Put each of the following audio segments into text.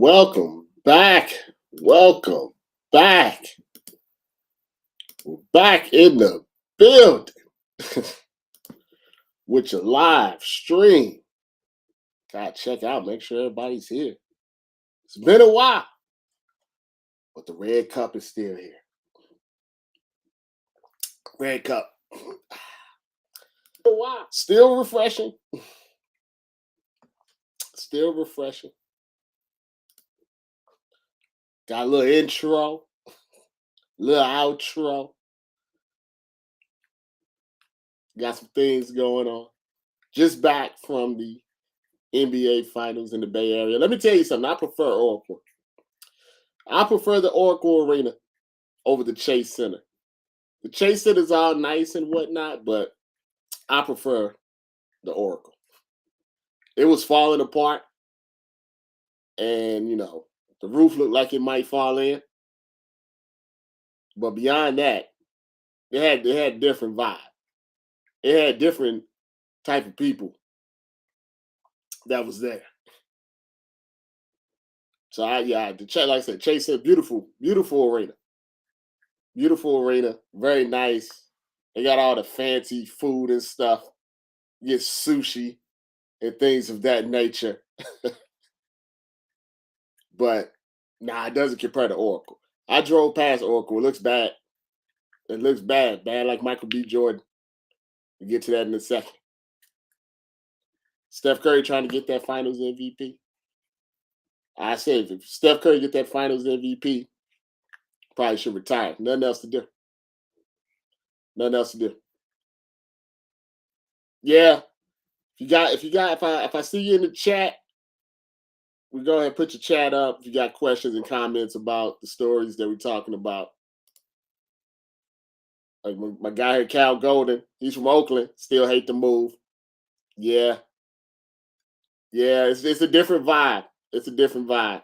welcome back. Welcome back. We're back in the building with your live stream. Gotta check out, make sure everybody's here. It's been a while, but the red cup is still here. Red cup. A while. Still refreshing. Still refreshing. Got a little intro, little outro. Got some things going on. Just back from the NBA Finals in the Bay Area. Let me tell you something. I prefer Oracle. I prefer the Oracle Arena over the Chase Center. The Chase Center is all nice and whatnot, but I prefer the Oracle. It was falling apart, and the roof looked like it might fall in. But beyond that, it had different vibe. It had different type of people that was there. So like I said, Chase Center, beautiful, beautiful arena. Beautiful arena, very nice. They got all the fancy food and stuff. You get sushi and things of that nature. But it doesn't compare to Oracle. I drove past Oracle. It looks bad. It looks bad. Bad like Michael B. Jordan. We'll get to that in a second. Steph Curry trying to get that Finals MVP. I said if Steph Curry get that Finals MVP, probably should retire. Nothing else to do. Nothing else to do. Yeah. If I see you in the chat, we go ahead and put your chat up. If you got questions and comments about the stories that we're talking about. Like my guy here, Cal Golden, he's from Oakland, still hate the move. Yeah. Yeah, it's a different vibe. It's a different vibe.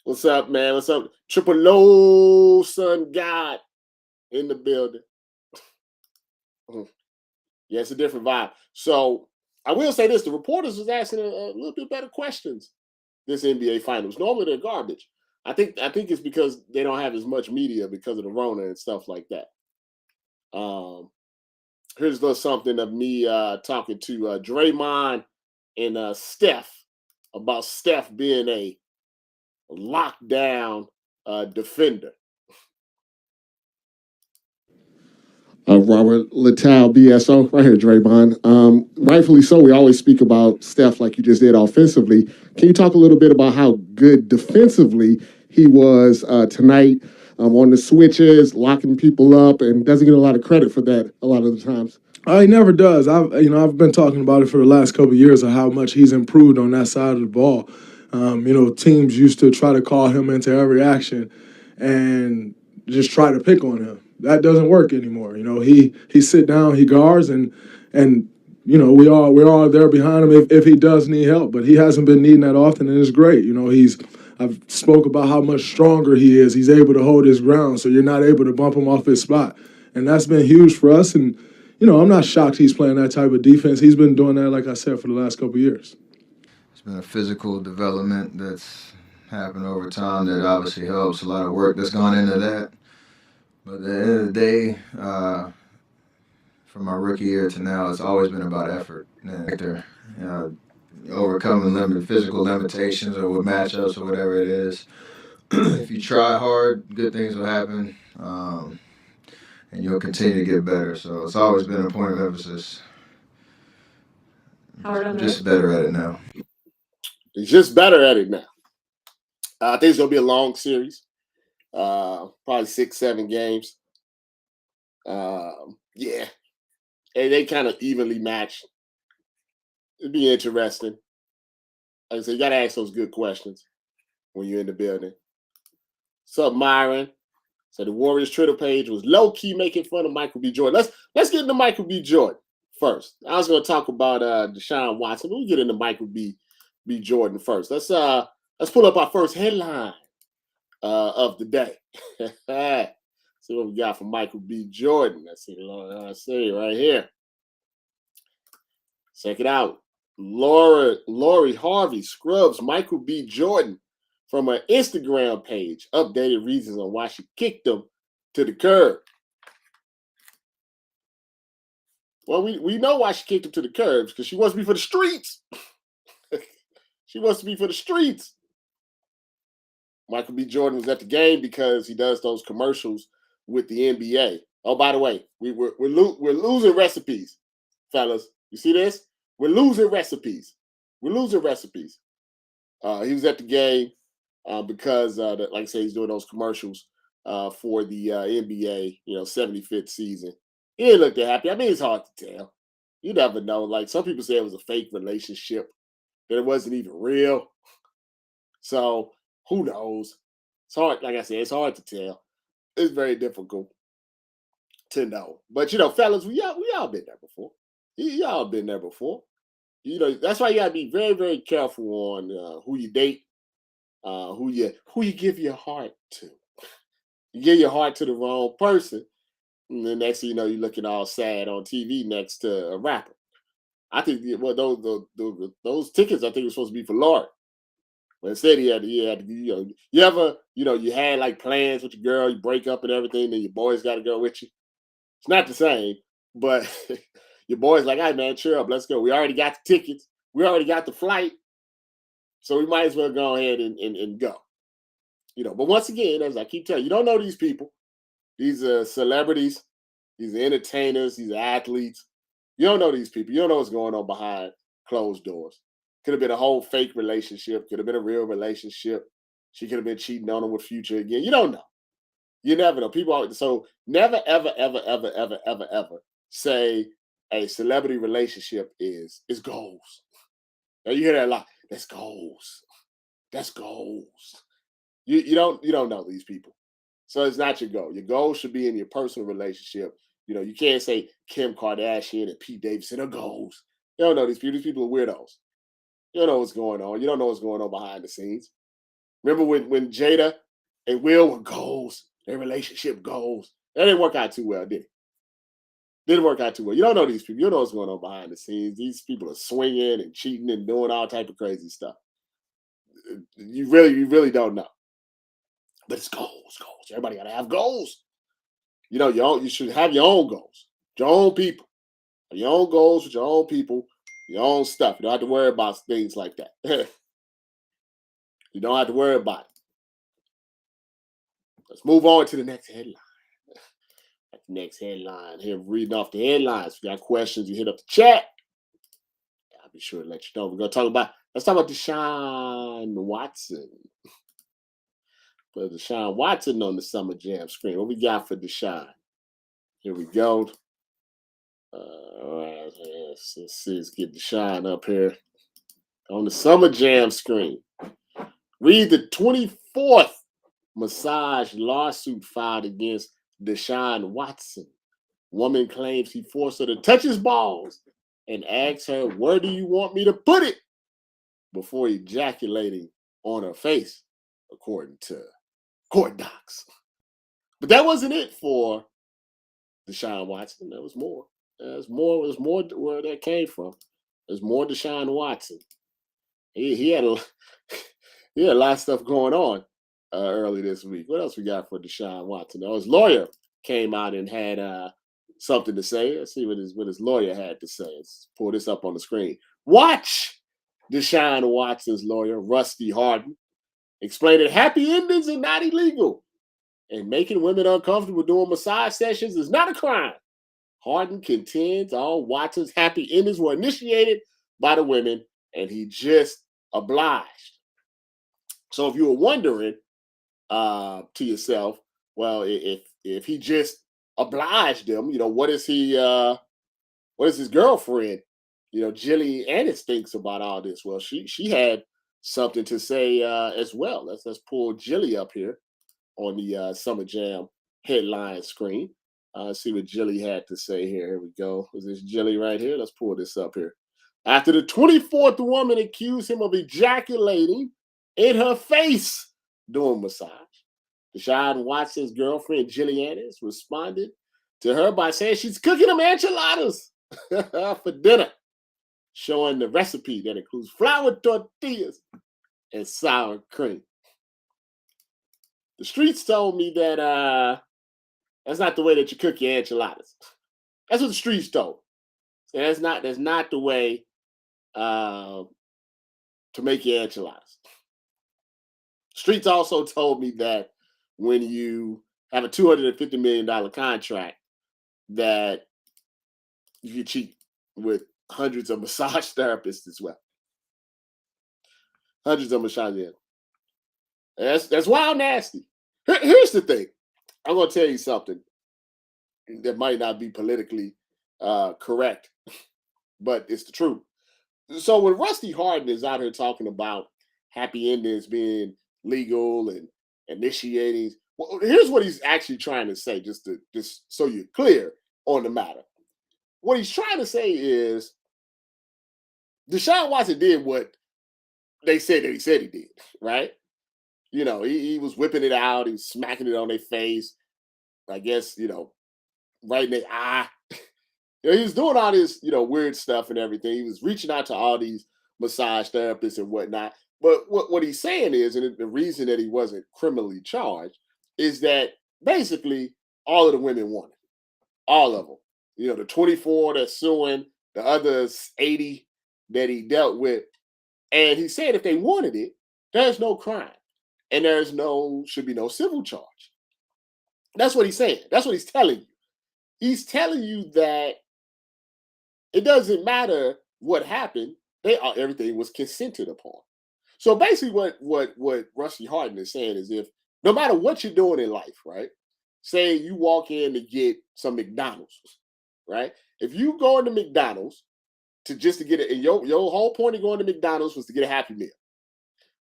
What's up, man? What's up? Triple O Son God in the building. Yeah, it's a different vibe. So I will say this: the reporters was asking a little bit better questions this NBA Finals. Normally they're garbage. I think it's because they don't have as much media because of the Rona and stuff like that. Here's a little something of me talking to Draymond and Steph about Steph being a lockdown defender. Robert Littal, BSO, right here, Draymond. Rightfully so, we always speak about Steph like you just did offensively. Can you talk a little bit about how good defensively he was tonight on the switches, locking people up, and doesn't get a lot of credit for that a lot of the times? He never does. I've been talking about it for the last couple of years of how much he's improved on that side of the ball. Teams used to try to call him into every action and just try to pick on him. That doesn't work anymore. He sit down, he guards, and we're all there behind him if he does need help. But he hasn't been needing that often, and it's great. I've spoke about how much stronger he is. He's able to hold his ground, so you're not able to bump him off his spot, and that's been huge for us. And I'm not shocked he's playing that type of defense. He's been doing that, like I said, for the last couple of years. It's been a physical development that's happened over time that obviously helps. A lot of work that's gone into that. But at the end of the day, from my rookie year to now, it's always been about effort. And overcoming physical limitations or with matchups or whatever it is. If you try hard, good things will happen. And you'll continue to get better. So it's always been a point of emphasis. Just better at it now. He's just better at it now. I think it's going to be a long series. Probably 6-7 games. Yeah. And they kind of evenly match. It'd be interesting. Like I said, you got to ask those good questions when you're in the building. What's up, Myron? So the Warriors Twitter page was low-key making fun of Michael B. Jordan. Let's get into Michael B. Jordan first. I was going to talk about Deshaun Watson, but we'll get into Michael B. Jordan first. Let's pull up our first headline of the day. See what we got from Michael B. Jordan. Let's see right here. Check it out. Lori Harvey scrubs Michael B. Jordan from her Instagram page. Updated reasons on why she kicked him to the curb. Well, we know why she kicked him to the curbs, because she wants to be for the streets. She wants to be for the streets. Michael B. Jordan was at the game because he does those commercials with the NBA. Oh, by the way, we're losing recipes, fellas. You see this? We're losing recipes. We're losing recipes. He was at the game because, like I say, he's doing those commercials for the NBA, 75th season. He didn't look that happy. I mean, it's hard to tell. You never know. Like, some people say it was a fake relationship, that it wasn't even real. So who knows? It's hard. Like I said, it's hard to tell. It's very difficult to know. But fellas, we all been there before. Y'all been there before. That's why you gotta be very, very careful on who you date, who you give your heart to. You give your heart to the wrong person, and then next thing you know, you're looking all sad on TV next to a rapper. I think those tickets, I think, were supposed to be for Lord. But instead he had to, you ever, you had like plans with your girl, you break up and everything, then your boys got to go with you. It's not the same, but your boy's like, hey man, cheer up, let's go. We already got the tickets, we already got the flight, so we might as well go ahead and go. But once again, as I keep telling you, don't know these people. These are celebrities, these are entertainers, these are athletes. You don't know these people. You don't know what's going on behind closed doors. Could have been a whole fake relationship. Could have been a real relationship. She could have been cheating on him with Future again. You don't know. You never know. So never, ever, ever, ever, ever, ever, ever say a celebrity relationship is goals. Now you hear that a lot. That's goals. That's goals. You don't know these people. So it's not your goal. Your goal should be in your personal relationship. You can't say Kim Kardashian and Pete Davidson are goals. You don't know these people. These people are weirdos. You don't know what's going on. You don't know what's going on behind the scenes. Remember when Jada and Will were goals, their relationship goals? That didn't work out too well, did it? Didn't work out too well. You don't know these people. You don't know what's going on behind the scenes. These people are swinging and cheating and doing all type of crazy stuff. You really don't know. But it's goals. Everybody got to have goals. You should have your own goals, your own people, your own goals with your own people, your own stuff. You don't have to worry about things like that. You don't have to worry about it. Let's move on to the next headline. Next headline. Here, reading off the headlines. If you got questions, you hit up the chat. I'll be sure to let you know. Let's talk about Deshaun Watson. Put Deshaun Watson on the Summer Jam screen. What we got for Deshaun? Here we go. All right, let's get Deshaun up here on the Summer Jam screen. Read the 24th massage lawsuit filed against Deshaun Watson. Woman claims he forced her to touch his balls and asks her, "Where do you want me to put it?" before ejaculating on her face, according to court docs. But that wasn't it for Deshaun Watson. There was more. There's more where that came from. There's more Deshaun Watson. He had a lot of stuff going on early this week. What else we got for Deshaun Watson? His lawyer came out and had something to say. Let's see what his lawyer had to say. Let's pull this up on the screen. Watch Deshaun Watson's lawyer, Rusty Hardin, explain that happy endings are not illegal, and making women uncomfortable doing massage sessions is not a crime. Hardin contends all Watson's happy endings were initiated by the women, and he just obliged. So if you were wondering to yourself, well, if he just obliged them, what is his girlfriend, Jilly Annis thinks about all this? Well, she had something to say as well. Let's pull Jilly up here on the Summer Jam headline screen. See what Jilly had to say here. Here we go. Is this Jilly right here? Let's pull this up here. After the 24th woman accused him of ejaculating in her face during massage, Deshaun Watson's girlfriend, Jilly Annis, responded to her by saying she's cooking him enchiladas for dinner. showing the recipe that includes flour tortillas and sour cream. The streets told me that that's not the way that you cook your enchiladas. That's what the streets told. So that's not the way to make your enchiladas. Streets also told me that when you have a $250 million contract, that you can cheat with hundreds of massage therapists as well. Hundreds of massage therapists. That's wild nasty. Here's the thing. I'm going to tell you something that might not be politically correct, but it's the truth. So when Rusty Hardin is out here talking about happy endings being legal and initiating, well, here's what he's actually trying to say, just so you're clear on the matter. What he's trying to say is Deshaun Watson did what they said that he said he did, right? You know, he was whipping it out, he was smacking it on their face, I guess, right in their eye. He was doing all this, weird stuff and everything. He was reaching out to all these massage therapists and whatnot. But what he's saying is, and the reason that he wasn't criminally charged, is that basically all of the women wanted, all of them. The 24 that's suing, the other 80 that he dealt with. And he said if they wanted it, there's no crime. And should be no civil charge. That's what he's saying. That's what he's telling you. He's telling you that it doesn't matter what happened. Everything was consented upon. So basically what Rusty Hardin is saying is if no matter what you're doing in life, right? Say you walk in to get some McDonald's, right? If you go into McDonald's to get it, and your whole point of going to McDonald's was to get a Happy Meal.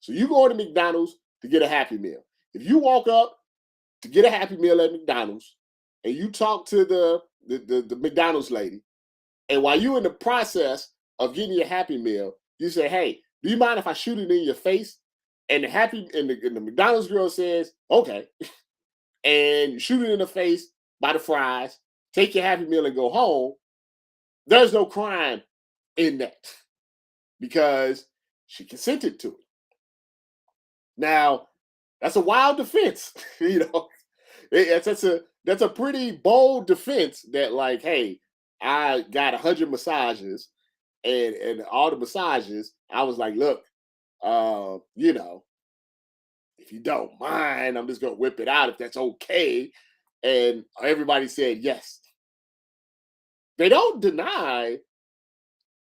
So you go to McDonald's to get a Happy Meal. If you walk up to get a Happy Meal at McDonald's and you talk to the McDonald's lady, and while you're in the process of getting your Happy Meal, you say, "Hey, do you mind if I shoot it in your face?" And the McDonald's girl says, "Okay," and you shoot it in the face by the fries, take your Happy Meal and go home. There's no crime in that because she consented to it. Now, that's a wild defense, That's a pretty bold defense that, like, hey, I got 100 massages, and all the massages, I was like, look, if you don't mind, I'm just gonna whip it out if that's okay. And everybody said yes. They don't deny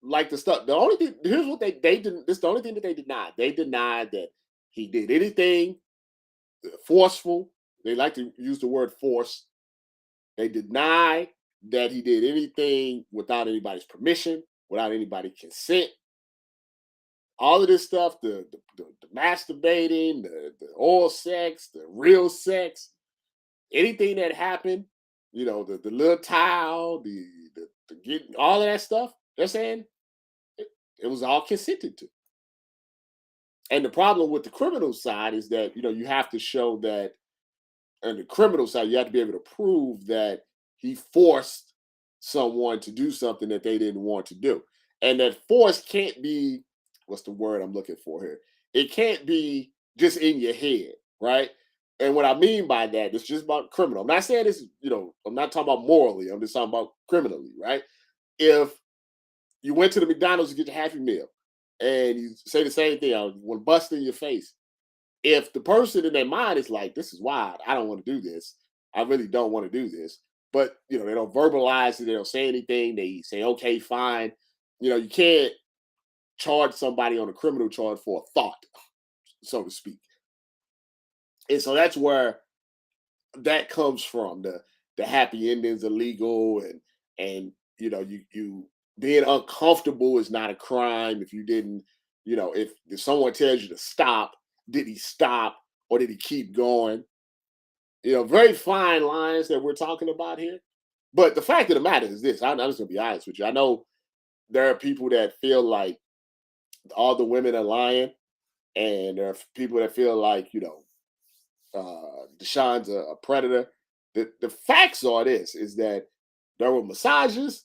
like the stuff. The only thing here's what they didn't. This is the only thing that they denied. They denied that he did anything forceful. They like to use the word force. They deny that he did anything without anybody's permission, without anybody's consent. All of this stuff, the masturbating, the oral sex, the real sex, anything that happened, the little towel, the getting all of that stuff, they're saying it was all consented to. And the problem with the criminal side is that, you have to show that on the criminal side, you have to be able to prove that he forced someone to do something that they didn't want to do. And that force can't be, what's the word I'm looking for here? It can't be just in your head, right? And what I mean by that, it's just about criminal. I'm not saying this, I'm not talking about morally. I'm just talking about criminally, right? If you went to the McDonald's to get your Happy Meal and you say the same thing, I want to bust in your face. If the person in their mind is like, this is wild, I don't want to do this. I really don't want to do this. But, they don't verbalize it. They don't say anything. They say, okay, fine. You can't charge somebody on a criminal charge for a thought, so to speak. And so that's where that comes from. The happy endings are legal, and you being uncomfortable is not a crime. If you didn't, if someone tells you to stop, did he stop or did he keep going? Very fine lines that we're talking about here. But the fact of the matter is this, I'm just gonna be honest with you. I know there are people that feel like all the women are lying, and there are people that feel like, Deshaun's a predator. The facts are this, is that there were massages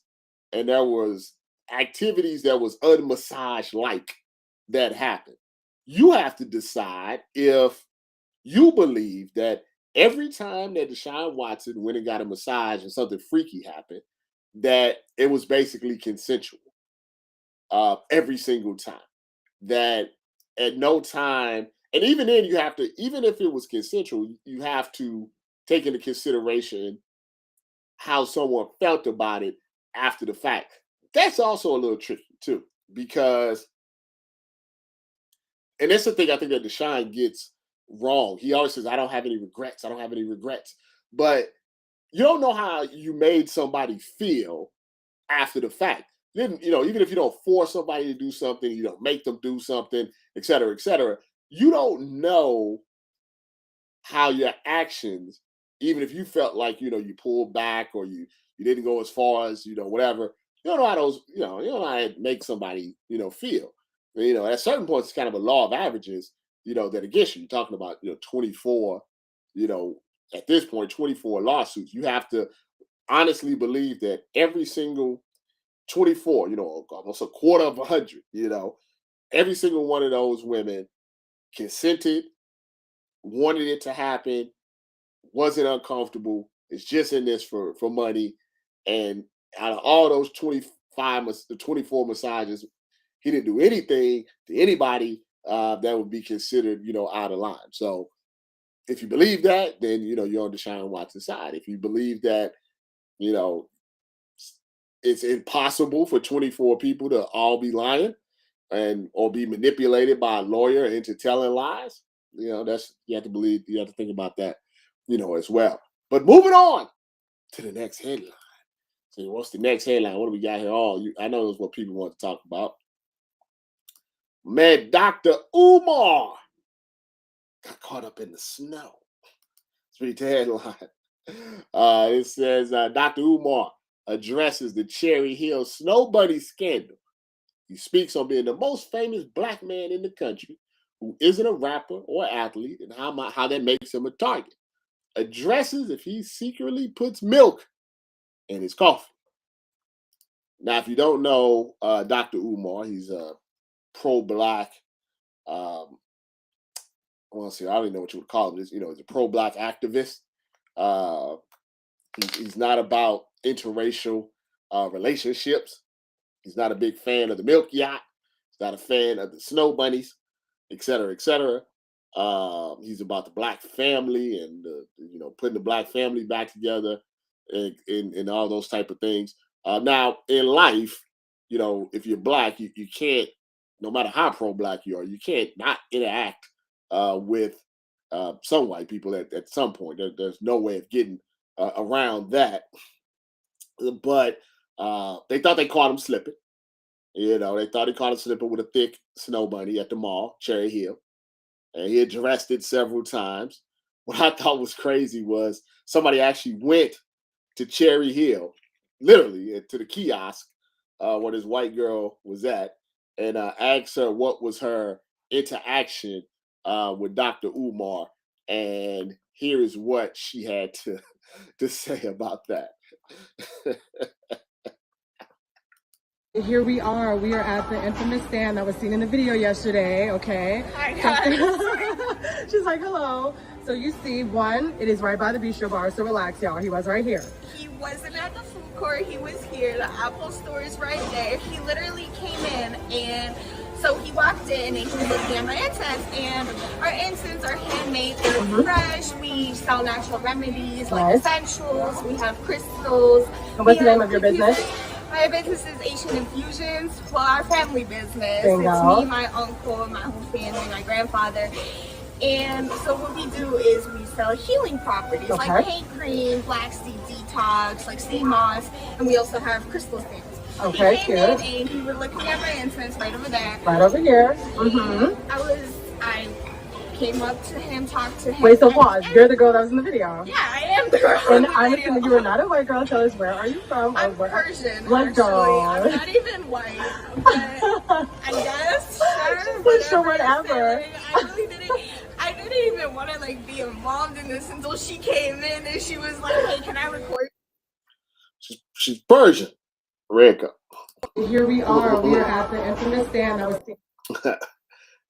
and there was activities that was unmassage like that happened. You have to decide if you believe that every time that Deshaun Watson went and got a massage and something freaky happened, that it was basically consensual every single time. That at no time, and even then, you have to, even if it was consensual, you have to take into consideration how someone felt about it after the fact. That's also a little tricky too, because, and that's the thing I think that Deshaun gets wrong. He always says, "I don't have any regrets. I don't have any regrets," but you don't know how you made somebody feel after the fact. Then, even if you don't force somebody to do something, you don't make them do something, et cetera, you don't know how your actions, even if you felt like, you pulled back or you didn't go as far as, whatever, you don't know how those, you don't know how to make somebody, feel. At certain points, it's kind of a law of averages, that against you. You're talking about, 24, at this point, 24 lawsuits. You have to honestly believe that every single 24, almost a quarter of 100, every single one of those women consented, wanted it to happen, wasn't uncomfortable, is just in this for money. And out of all those 24 massages, he didn't do anything to anybody that would be considered, out of line. So if you believe that, then, you're on Deshaun Watson's side. If you believe that, it's impossible for 24 people to all be lying or be manipulated by a lawyer into telling lies, that's, you have to believe, you have to think about that, as well. But moving on to the next headline. So what's the next headline? What do we got here? I know it's what people want to talk about. Man, Dr. Umar got caught up in the snow. Let's read the headline. It says Dr. Umar addresses the Cherry Hill Snow Bunny scandal. He speaks on being the most famous black man in the country who isn't a rapper or athlete and how that makes him a target. Addresses if he secretly puts milk in his coffee. Now, if you don't know Dr. Umar, he's a pro-black, I don't even know what you would call him. He's a pro-black activist. He's not about interracial relationships. He's not a big fan of the milk yacht. He's not a fan of the snow bunnies, et cetera, et cetera. He's about the black family and putting the black family back together and all those type of things. Now in life, if you're black, you can't, no matter how pro-black you are, you can't not interact with some white people at some point. There's no way of getting around that. But they thought they caught him slipping. They thought he caught him slipping with a thick snow bunny at the mall, Cherry Hill. And he addressed it several times. What I thought was crazy was somebody actually went to Cherry Hill, literally to the kiosk where this white girl was at, and asked her what was her interaction with Dr. Umar. And here is what she had to say about that. Here we are. We are at the infamous stand that was seen in the video yesterday. Okay. Hi guys. She's like, hello. So you see, one, it is right by the bistro bar. So relax, y'all. He was right here. He wasn't at the food court. He was here. The Apple store is right there. He literally came in, and so he walked in and he was looking at my incense, and our incense are handmade. They're fresh. We sell natural remedies like essentials. We have crystals. And what's the name of your business? My business is Asian Infusions. Well, our family business. There you It's go. me, my uncle, my whole family, my grandfather. And so what we do is we sell healing properties like paint cream, black seed detox, like sea moss, and we also have crystal stamps. Okay, he came in and he was looking at my incense right over there. Right over here. I came up to him, talked to him. Wait, so pause. You're the girl that was in the video. Yeah, I am the girl. And I'm assuming you are not a white girl. Tell us, where are you from? I'm Persian. Let's go. I'm not even white, but I guess whatever. I didn't even want to be involved in this until she came in and she was like, "Hey, can I record?" She's Persian, Reka. Here we are. We are at the infamous stand that was.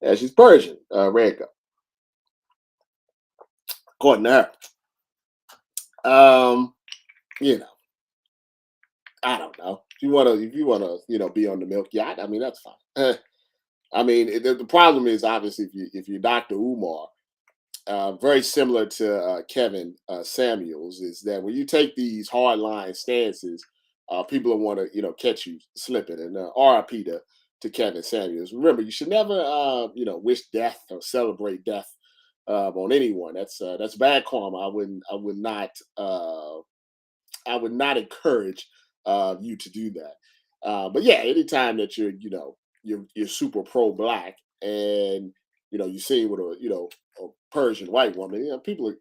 Yeah, she's Persian, Reka. According to her. You know, I don't know. If you wanna, be on the milk yacht, I mean, that's fine. I mean, the problem is obviously if you're Dr. Umar, very similar to Kevin Samuels, is that when you take these hard line stances, people will want to catch you slipping. And RIP to Kevin Samuels. Remember, you should never wish death or celebrate death on anyone. That's bad karma. I would not encourage you to do that. But yeah, anytime that you're super pro black and you're seen with a Persian white woman, people are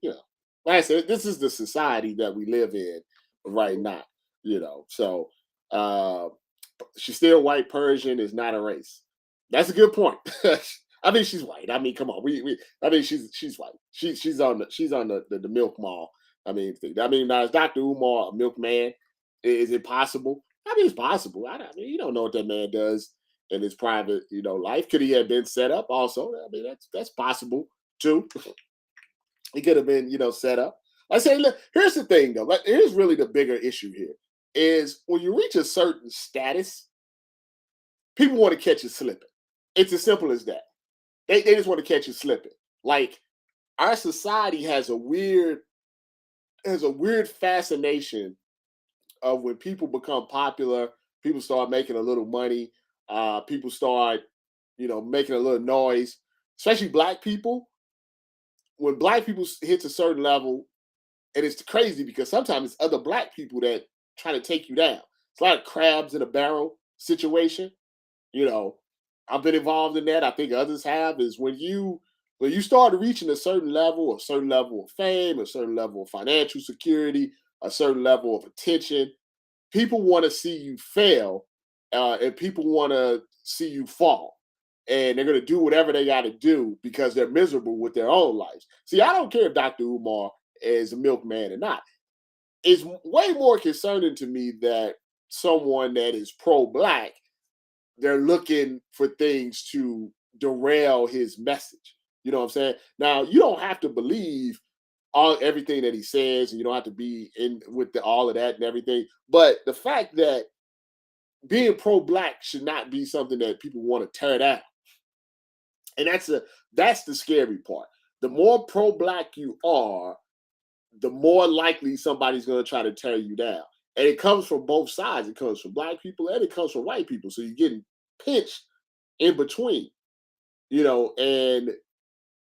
like I said, this is the society that we live in right now. So uh, she's still white. Persian is not a race. That's a good point. I mean, she's white. I mean, come on. I mean, she's white. She's on the milk mall. Now is Dr. Umar a milkman? Is it possible? I mean, it's possible. I mean, you don't know what that man does in his private, life. Could he have been set up? Also, I mean, that's possible too. He could have been, set up. I say, look, here's the thing though. Here's really the bigger issue here is when you reach a certain status, people want to catch you slipping. It's as simple as that. They just want to catch you slipping. Like our society has a weird fascination of when people become popular, people start making a little money, people start, making a little noise, especially black people. When black people hits a certain level, and it's crazy because sometimes it's other black people that try to take you down. It's a lot of crabs in a barrel situation. I've been involved in that. I think others have. Is when you start reaching a certain level of fame, a certain level of financial security, a certain level of attention, people want to see you fail, and people want to see you fall. And they're going to do whatever they got to do because they're miserable with their own lives. See, I don't care if Dr. Umar is a milkman or not. It's way more concerning to me that someone that is pro-black, they're looking for things to derail his message. You know what I'm saying? Now, you don't have to believe everything that he says, and you don't have to be in with all of that and everything. But the fact that being pro-black should not be something that people want to tear down. And that's the scary part. The more pro-black you are, the more likely somebody's going to try to tear you down. And it comes from both sides. It comes from black people and it comes from white people. So you're getting pinched in between, and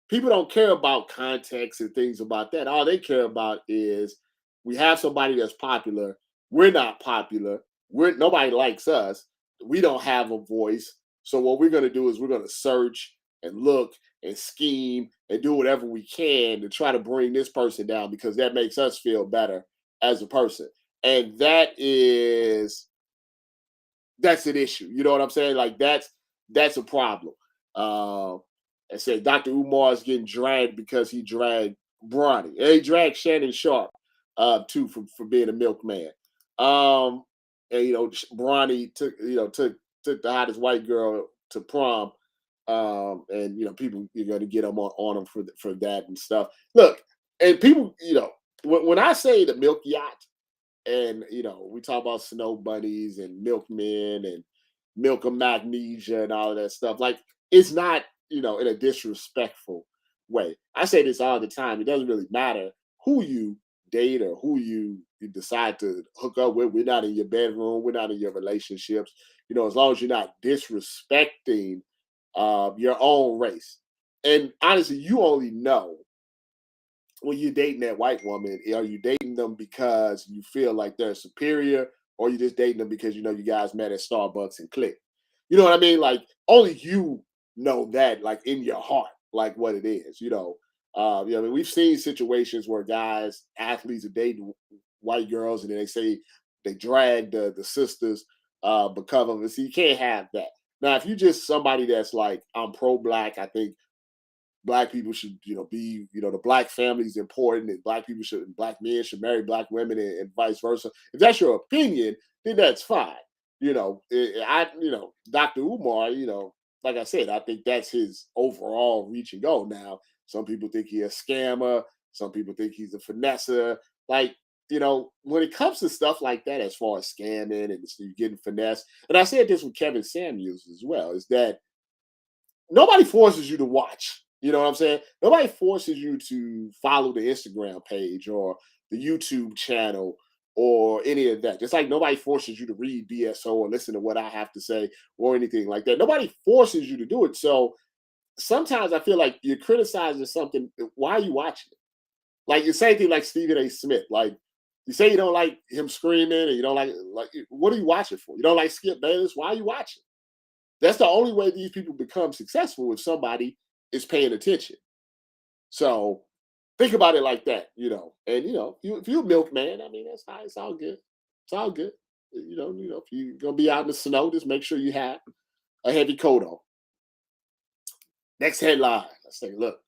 people don't care about context and things about that. All they care about is we have somebody that's popular. We're not popular. Nobody likes us. We don't have a voice. So what we're going to do is we're going to search and look and scheme and do whatever we can to try to bring this person down because that makes us feel better as a person. And that's an issue. You know what I'm saying? Like that's a problem. I said Dr. Umar is getting dragged because he dragged Bronny. And he dragged Shannon Sharp too for being a milkman. And Bronny took the hottest white girl to prom. And people, you're going to get them on them for that and stuff. Look, and people, when I say the milk yacht, and we talk about snow bunnies and milkmen and milk of magnesia and all of that stuff. Like it's not in a disrespectful way. I say this all the time. It doesn't really matter who you date or who you decide to hook up with. We're not in your bedroom. We're not in your relationships. As long as you're not disrespecting your own race. And honestly, you only know when you're dating that white woman, are you dating them because you feel like they're superior, or you just dating them because you guys met at Starbucks and clicked? You know what I mean? Like only you know that, like in your heart, like what it is. We've seen situations where athletes are dating white girls, and then they say they drag the sisters because of it. So you can't have that. Now, if you just somebody that's like, I'm pro-black, I think black people should, be, the black family is important, and black men should marry black women and vice versa. If that's your opinion, then that's fine. Dr. Umar, like I said, I think that's his overall reach and goal. Now, some people think he's a scammer. Some people think he's a finesser. Like, when it comes to stuff like that, as far as scamming and you getting finesse, and I said this with Kevin Samuels as well, is that nobody forces you to watch. You know what I'm saying? Nobody forces you to follow the Instagram page or the YouTube channel or any of that. Just like nobody forces you to read BSO or listen to what I have to say or anything like that. Nobody forces you to do it. So sometimes I feel like you're criticizing something. Why are you watching it? Like the same thing like Stephen A. Smith. Like you say you don't like him screaming and you don't like what are you watching for? You don't like Skip Bayless? Why are you watching? That's the only way these people become successful if somebody is paying attention. So think about it like that, And if you're a milkman, I mean, that's it's all good. It's all good. If you're gonna be out in the snow, just make sure you have a heavy coat on. Next headline. Let's take a look.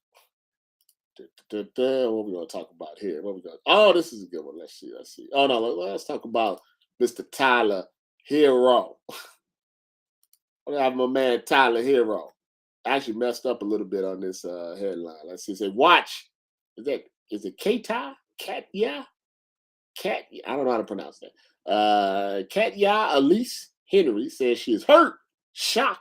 What are we gonna talk about here? Oh, this is a good one. Let's see. Oh no, let's talk about Mr. Tyler Herro. I have my man Tyler Herro. I actually messed up a little bit on this headline. Let's see. Say, watch. Is it Katya? Katya? I don't know how to pronounce that. Katya Elise Henry says she is hurt, shocked,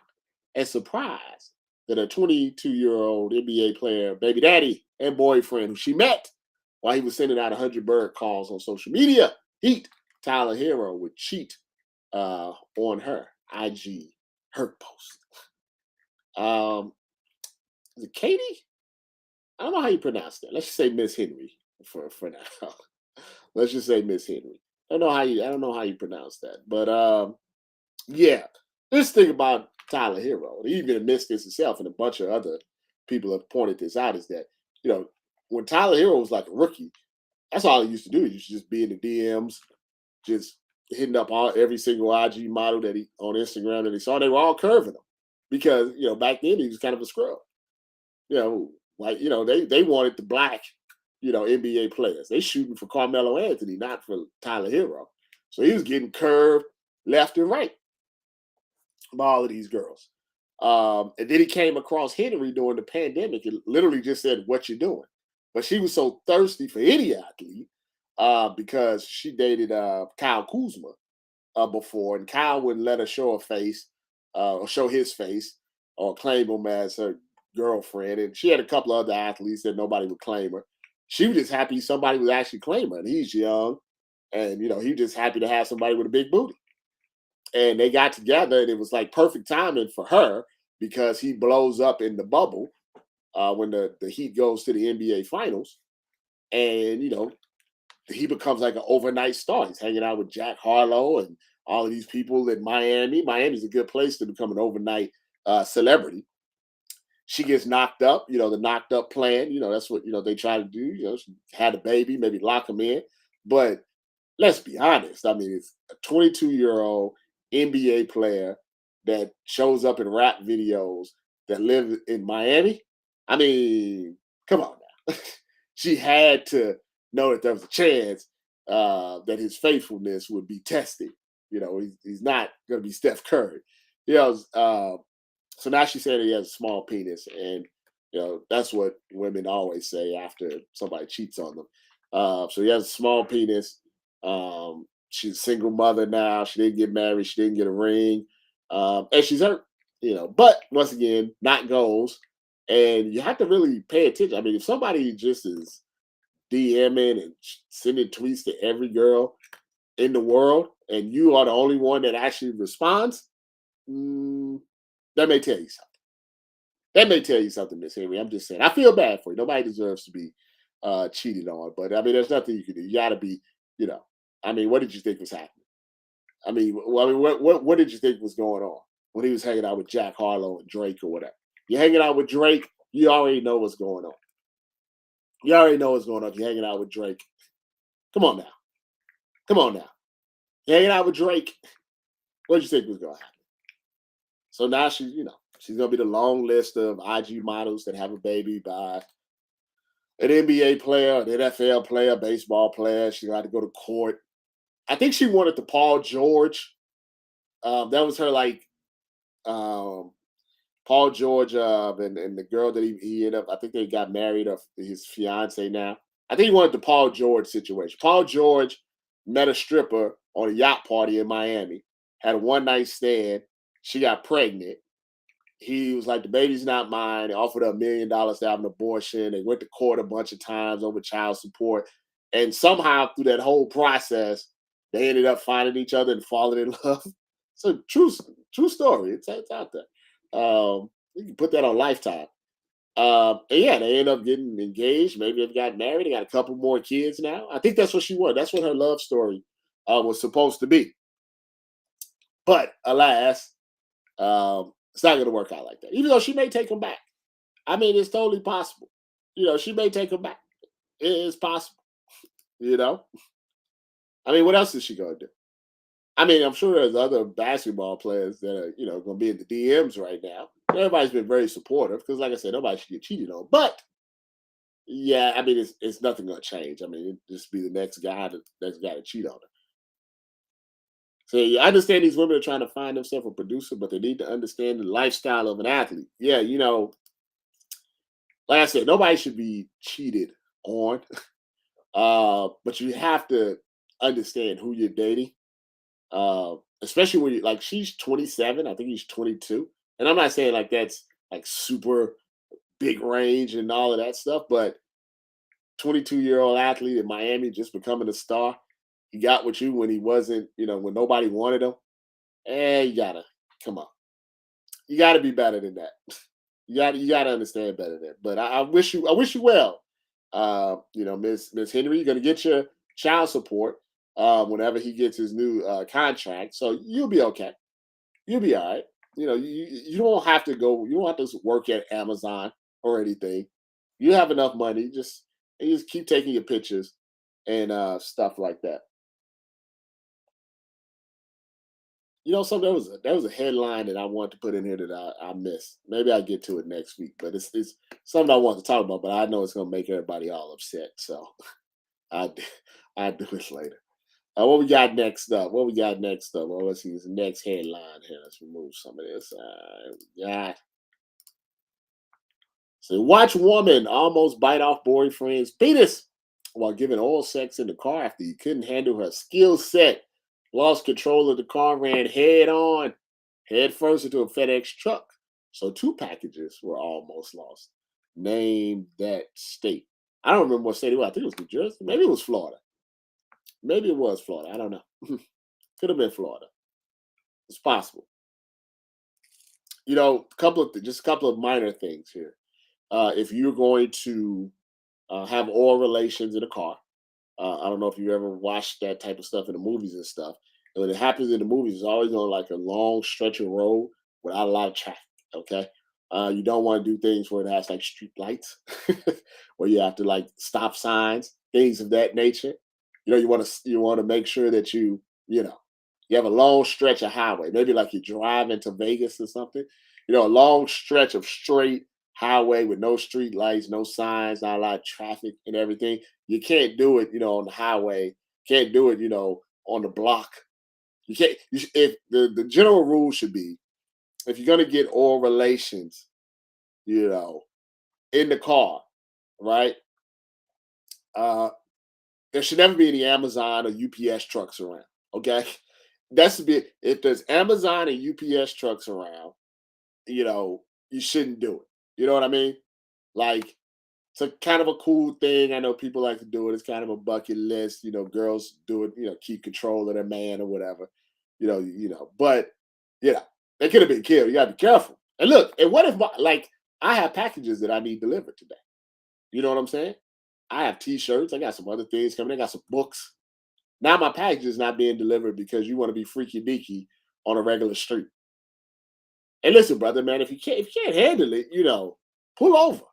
and surprised that a 22-year-old NBA player, baby daddy, and boyfriend who she met while he was sending out 100 bird calls on social media, Tyler Herro would cheat on her IG hurt post. Is it Katie? I don't know how you pronounce that. Let's just say Miss Henry for now. Let's just say Miss Henry. I don't know how you pronounce that. But yeah. This thing about Tyler Herro, he even admits this himself, and a bunch of other people have pointed this out, is that, when Tyler Herro was like a rookie, that's all he used to do. He used to just be in the DMs, just hitting up every single IG model that he on Instagram that he saw. They were all curving him because back then he was kind of a scrub. They wanted the black NBA players. They shooting for Carmelo Anthony, not for Tyler Herro. So he was getting curved left and right by all of these girls. And then he came across Henry during the pandemic and literally just said, "What you doing?" But she was so thirsty for any athlete because she dated Kyle Kuzma before, and Kyle wouldn't let her show her face or show his face or claim him as her girlfriend. And she had a couple of other athletes that nobody would claim her. She was just happy somebody would actually claim her. And he's young, and he was just happy to have somebody with a big booty. And they got together, and it was like perfect timing for her because he blows up in the bubble when the Heat goes to the NBA Finals, and he becomes like an overnight star. He's hanging out with Jack Harlow and all of these people in Miami. Miami's a good place to become an overnight celebrity. She gets knocked up, the knocked up plan. That's what they try to do. She had a baby, maybe lock him in, but let's be honest. I mean, it's a 22-year-old NBA player that shows up in rap videos that live in Miami. I mean, come on now. She had to know that there was a chance that his faithfulness would be tested. He's not going to be Steph Curry. So now she's saying that he has a small penis, and that's what women always say after somebody cheats on them. So he has a small penis. She's a single mother now. She didn't get married. She didn't get a ring. And she's hurt, But once again, not goals. And you have to really pay attention. I mean, if somebody just is DMing and sending tweets to every girl in the world, and you are the only one that actually responds, that may tell you something. That may tell you something, Miss Henry. I'm just saying. I feel bad for you. Nobody deserves to be cheated on. But, I mean, there's nothing you can do. You got to be, I mean, what did you think was happening? I mean, what did you think was going on when he was hanging out with Jack Harlow and Drake or whatever? You're hanging out with Drake, you already know what's going on. You already know what's going on if you're hanging out with Drake. Come on now. You're hanging out with Drake. What did you think was going to happen? So now she's going to be the long list of IG models that have a baby by an NBA player, an NFL player, baseball player. She got to go to court. I think she wanted the Paul George That was her like Paul George and the girl that he ended up. I think they got married, or his fiance now. I think he wanted the Paul George situation. Paul George met a stripper on a yacht party in Miami, had a one night stand. She got pregnant. He was like, the baby's not mine. They offered her $1 million to have an abortion. They went to court a bunch of times over child support. And somehow through that whole process, they ended up finding each other and falling in love. It's a true story. It's out there. You can put that on Lifetime. And yeah, they end up getting engaged. Maybe they've got married. They got a couple more kids now. I think that's what she wanted. That's what her love story was supposed to be. But alas, it's not going to work out like that. Even though she may take him back. I mean, it's totally possible. She may take him back. It is possible. I mean, what else is she going to do? I mean, I'm sure there's other basketball players that are, going to be in the DMs right now. Everybody's been very supportive because, like I said, nobody should get cheated on. But yeah, I mean, it's nothing going to change. I mean, it just be the next guy to cheat on her. So you understand these women are trying to find themselves a producer, but they need to understand the lifestyle of an athlete. Yeah, like I said, nobody should be cheated on, but you have to understand who you're dating. Especially when like she's 27, I think he's 22, and I'm not saying like that's like super big range and all of that stuff, but 22-year-old athlete in Miami just becoming a star. He got with you when he wasn't, when nobody wanted him. You gotta come on. You gotta be better than that. You gotta understand better than that. But I wish you well. Miss Henry, you're gonna get your child support whenever he gets his new contract. So you'll be okay. You'll be all right. You don't have to go. You don't have to work at Amazon or anything. You have enough money. Just keep taking your pictures and stuff like that. Something there was a headline that I wanted to put in here that I missed. Maybe I'll get to it next week. But it's something I want to talk about. But I know it's gonna make everybody all upset. So I'll do it later. What we got next up? Well, let's see this next headline here. Let's remove some of this. So watch woman almost bite off boyfriend's penis while giving oral sex in the car after he couldn't handle her skill set. Lost control of the car, ran head first into a FedEx truck. So 2 packages were almost lost. Name that state. I don't remember what state it was. I think it was New Jersey. Maybe it was Florida. I don't know. Could have been Florida. It's possible. Just a couple of minor things here. If you're going to have oral relations in a car, I don't know if you ever watched that type of stuff in the movies and stuff. And when it happens in the movies, it's always on like a long stretch of road without a lot of traffic. Okay. You don't want to do things where it has like street lights, where you have to like stop signs, things of that nature. You want to make sure that you have a long stretch of highway, maybe like you're driving to Vegas or something. A long stretch of straight highway with no street lights, no signs, not a lot of traffic and everything. You can't do it, on the highway. Can't do it, on the block. You can't. If the general rule should be, if you're gonna get oral relations, in the car, right? There should never be any Amazon or UPS trucks around. Okay, that's if there's Amazon and UPS trucks around, you shouldn't do it. You know what I mean? Like, it's a kind of a cool thing. I know people like to do it. It's kind of a bucket list. Girls do it. Keep control of their man or whatever. But they could have been killed. You gotta be careful. And look, and what if I have packages that I need delivered today? You know what I'm saying? I have T-shirts. I got some other things coming. I got some books. Now my package is not being delivered because you want to be freaky deaky on a regular street. And listen, brother, man, if you can't handle it, pull over.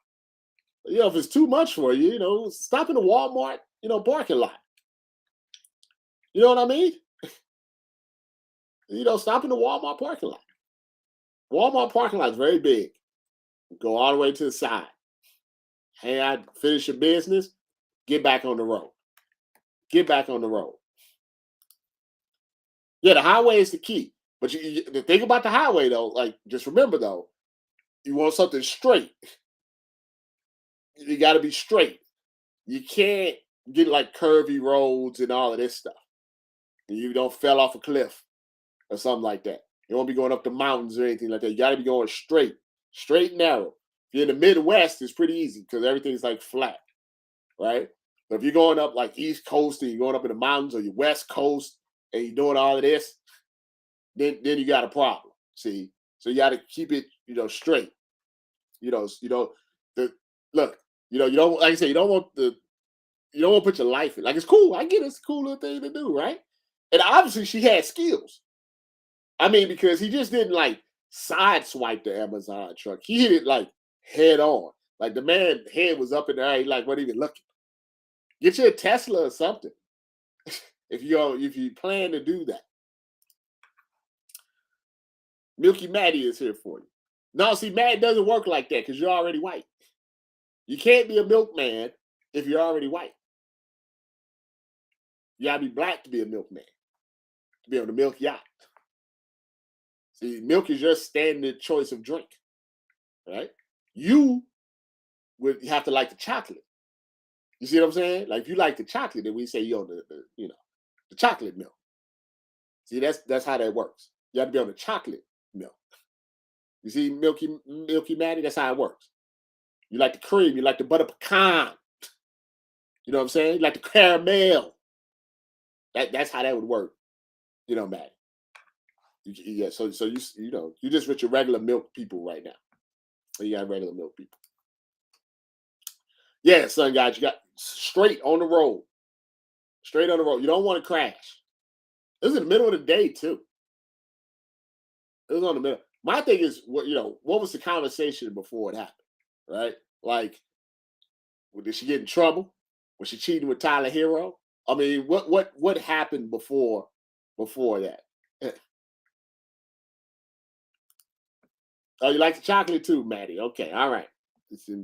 If it's too much for you, stop in the Walmart, parking lot. You know what I mean? Stop in the Walmart parking lot. Walmart parking lot is very big. Go all the way to the side. Hang out, finish your business, get back on the road. Get back on the road. Yeah, the highway is the key. But the thing about the highway, though, like, just remember, though, you want something straight. You got to be straight. You can't get like curvy roads and all of this stuff. And you don't fell off a cliff or something like that. You won't be going up the mountains or anything like that. You got to be going straight and narrow. If you're in the Midwest, it's pretty easy because everything's like flat, right? But if you're going up like East Coast and you're going up in the mountains, or your West Coast and you're doing all of this, then you got a problem. See, so you got to keep it, straight. You don't, you don't, like I said, you don't want to put your life in. Like, it's cool. I get it's a cool little thing to do, right? And obviously she had skills. I mean, because he just didn't like sideswipe the Amazon truck. He hit it like head on. Like, the man head was up in the air. He like wasn't even looking. Get you a Tesla or something if you plan to do that. Milky Maddie is here for you. No, see, Matt doesn't work like that because you're already white. You can't be a milkman if you're already white. You gotta be black to be a milkman, to be on the milk yacht. See, milk is your standard choice of drink, right? You would have to like the chocolate. You see what I'm saying? Like, if you like the chocolate, then we say you're on the chocolate milk. See, that's how that works. You have to be on the chocolate milk. You see, Milky Maddie, that's how it works. You like the cream, you like the butter pecan. You know what I'm saying? You like the caramel. That's how that would work. Maddie. Yeah, so you just with your regular milk people right now. So you got regular milk people. Yeah, son, guys, you got straight on the road. Straight on the road. You don't want to crash. It was in the middle of the day, too. It was on the middle. My thing is, what was the conversation before it happened, right? Like, did she get in trouble? Was she cheating with Tyler Herro? I mean, what happened before that? Oh, you like the chocolate too, Maddie? Okay, all right.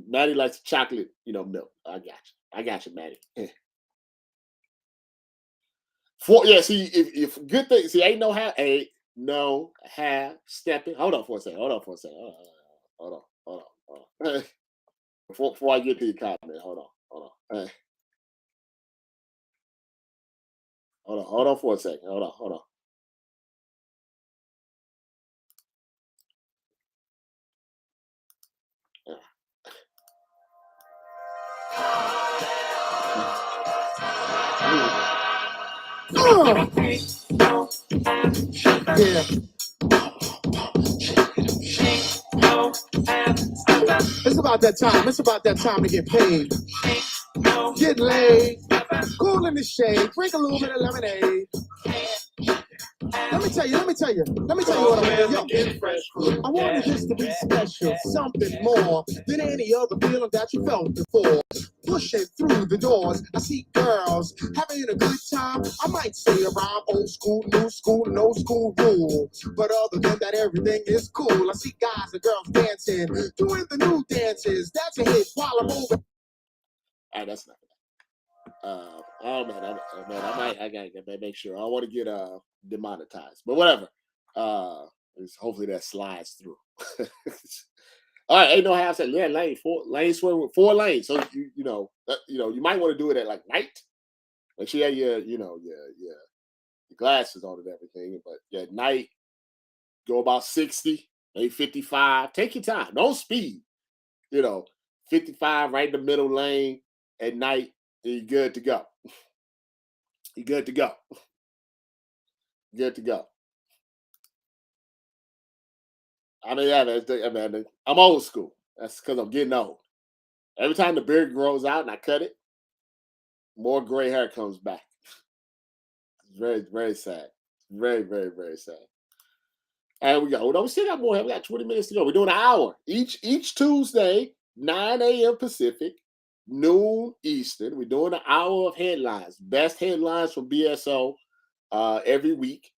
Maddie likes chocolate, milk. I got you, Maddie. See, if good thing, see, ain't no half stepping. Hold on for a second. Hold on. Before I get to your comment, hold on. Hold on for a second. Hold on. Yeah. It's about that time. It's about that time to get paid. Get laid. Cool in the shade. Drink a little bit of lemonade. Let me tell you what I'm doing. I wanted this to be special, something more than any other feeling that you felt before. Pushing through the doors, I see girls having a good time. I might say a rhyme, old school, new school, no school rule. But other than that, everything is cool. I see guys and girls dancing, doing the new dances. That's a hit while I'm moving. All right, that's not. Oh man, I gotta make sure. I want to get demonetized, but whatever. Hopefully that slides through. All right, ain't no half set. Yeah, four lanes with 4 lanes. So you might want to do it at like night. Like, she had your glasses on and everything, but yeah, at night, go about 60, maybe 55. Take your time. Don't speed. 55 right in the middle lane at night. You're good to go. You're good to go. Good to go. I mean, yeah, I'm old school. That's because I'm getting old. Every time the beard grows out and I cut it, more gray hair comes back. It's very, very sad. Very, very, very sad. And we still got more. We got 20 minutes to go. We're doing an hour each Tuesday, 9 a.m. Pacific, noon Eastern. We're doing an hour of headlines, best headlines from BSO every week.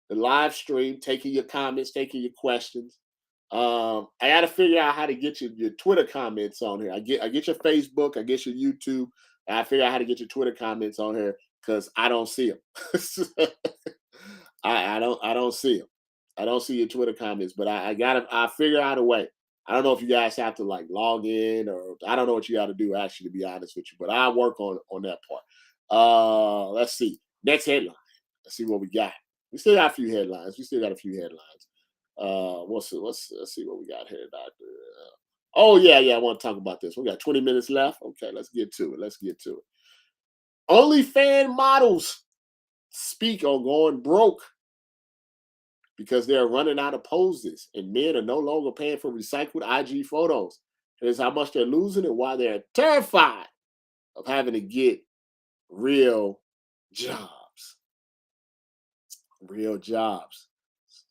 The live stream, taking your comments, taking your questions. I got to figure out how to get your Twitter comments on here. I get your Facebook, I get your YouTube. And I figure out how to get your Twitter comments on here because I don't see them. I don't see them. I don't see your Twitter comments, but I figure out a way. I don't know if you guys have to like log in or I don't know what you got to do actually, to be honest with you, but I work on that part. Let's see. Next headline. Let's see what we got. We still got a few headlines. Let's see what we got here, Doctor. Oh yeah, I want to talk about this. We got 20 minutes left. Okay, let's get to it. OnlyFans models speak on going broke because they're running out of poses and men are no longer paying for recycled IG photos. Here's how much they're losing and why they're terrified of having to get real jobs. Real jobs.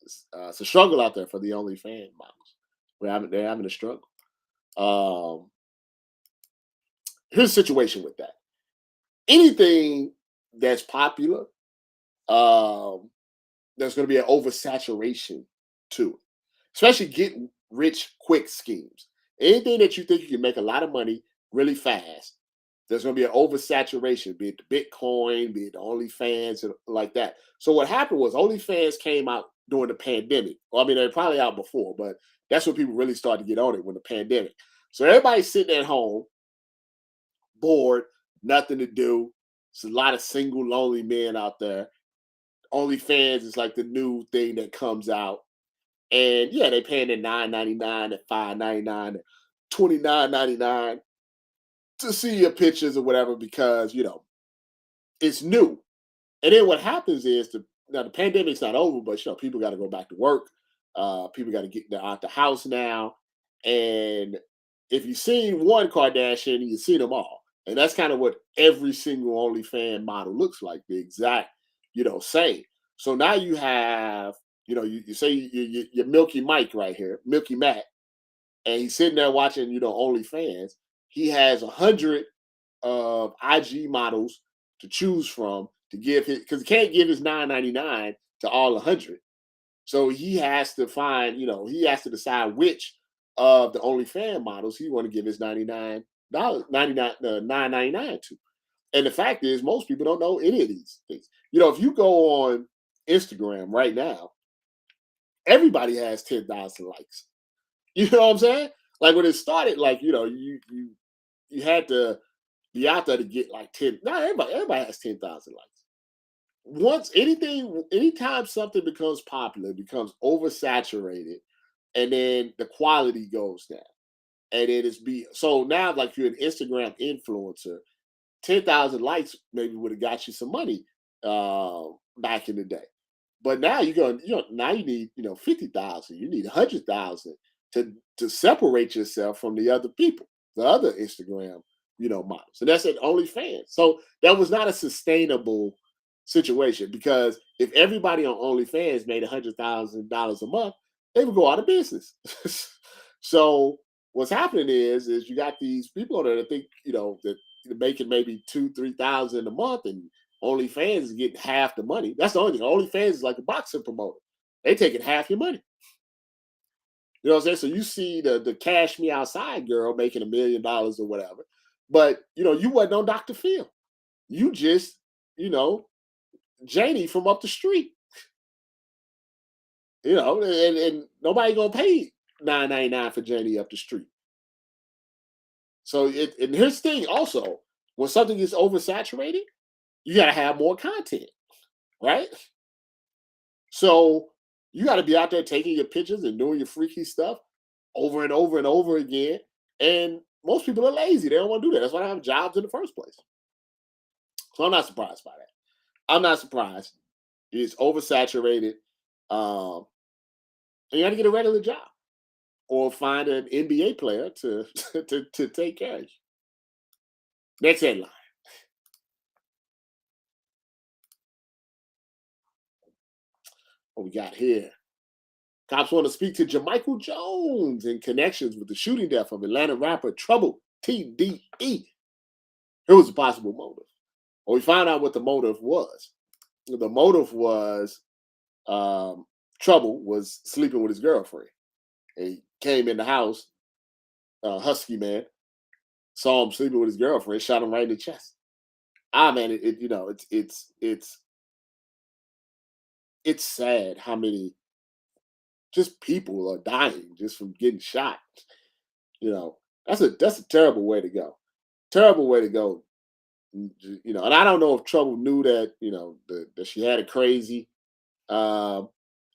It's a struggle out there for the OnlyFans models. They're having a struggle. Here's the situation with that. Anything that's popular, there's going to be an oversaturation to it, especially get rich quick schemes. Anything that you think you can make a lot of money really fast, there's going to be an oversaturation, be it the Bitcoin, be it the OnlyFans, and like that. So what happened was OnlyFans came out during the pandemic. Well, I mean, they're probably out before, but that's when people really started to get on it, when the pandemic. So everybody's sitting at home, bored, nothing to do. There's a lot of single, lonely men out there. OnlyFans is like the new thing that comes out. And yeah, they paying at $9.99, at $5.99, at $29.99 to see your pictures or whatever, because it's new. And then what happens is now the pandemic's not over, but people got to go back to work. People got to get out the house now. And if you've seen one Kardashian, you've seen them all. And that's kind of what every single OnlyFans model looks like, the exact, same. So now you have, you say you're Milky Mike right here, Milky Matt, and he's sitting there watching, OnlyFans. He has 100 IG models to choose from to give his, because he can't give his $9.99 to all 100. So he has to find, he has to decide which of the OnlyFans models he want to give his $9.99 to. And the fact is, most people don't know any of these things. If you go on Instagram right now, everybody has 10,000 likes. You know what I'm saying? Like when it started, like, you had to be out there to get like 10. Not everybody has 10,000 likes. Anytime something becomes popular, it becomes oversaturated, and then the quality goes down. And so now, like, you're an Instagram influencer, 10,000 likes maybe would have got you some money back in the day. But now now you need 50,000, you need 100,000 to separate yourself from the other people, the other Instagram models. And that's at OnlyFans. So that was not a sustainable situation, because if everybody on OnlyFans made $100,000 a month, they would go out of business. So what's happening is you got these people on there that think that they're making maybe $2,000-3,000 a month, and OnlyFans is getting half the money. That's the only thing. OnlyFans is like a boxing promoter. They taking half your money. You know what I'm saying? So you see the Cash Me Outside girl making $1 million or whatever, but you wasn't on Dr. Phil. You just Janie from up the street. And nobody gonna pay $9.99 for Janie up the street. So and here's the thing also, when something gets oversaturated, you gotta have more content, right? So you gotta be out there taking your pictures and doing your freaky stuff over and over and over again. And most people are lazy. They don't want to do that. That's why they have jobs in the first place. So I'm not surprised by that. I'm not surprised. It's oversaturated. And you got to get a regular job or find an NBA player to take care of you. Next headline. What we got here? Cops want to speak to Jermichael Jones in connections with the shooting death of Atlanta rapper Trouble, TDE. Here was a possible motive. Well, we found out what the motive was. The motive was Trouble was sleeping with his girlfriend. And he came in the house, husky man, saw him sleeping with his girlfriend, shot him right in the chest. Man, it's sad how many just people are dying just from getting shot. You know, that's a terrible way to go. Terrible way to go. You know, and I don't know if Trouble knew that, you know, that she had a crazy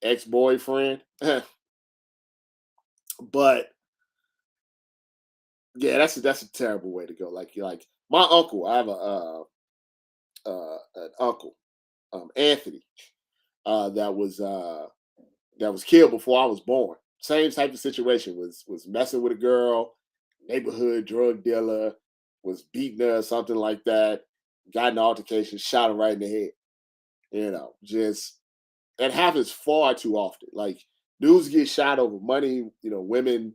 ex-boyfriend. But yeah, that's a terrible way to go. Like my uncle, I have an uncle, Anthony, that was killed before I was born. Same type of situation, was messing with a girl, neighborhood drug dealer, was beating her or something like that, got in an altercation, shot her right in the head. You know, just that happens far too often. Like dudes get shot over money, you know, women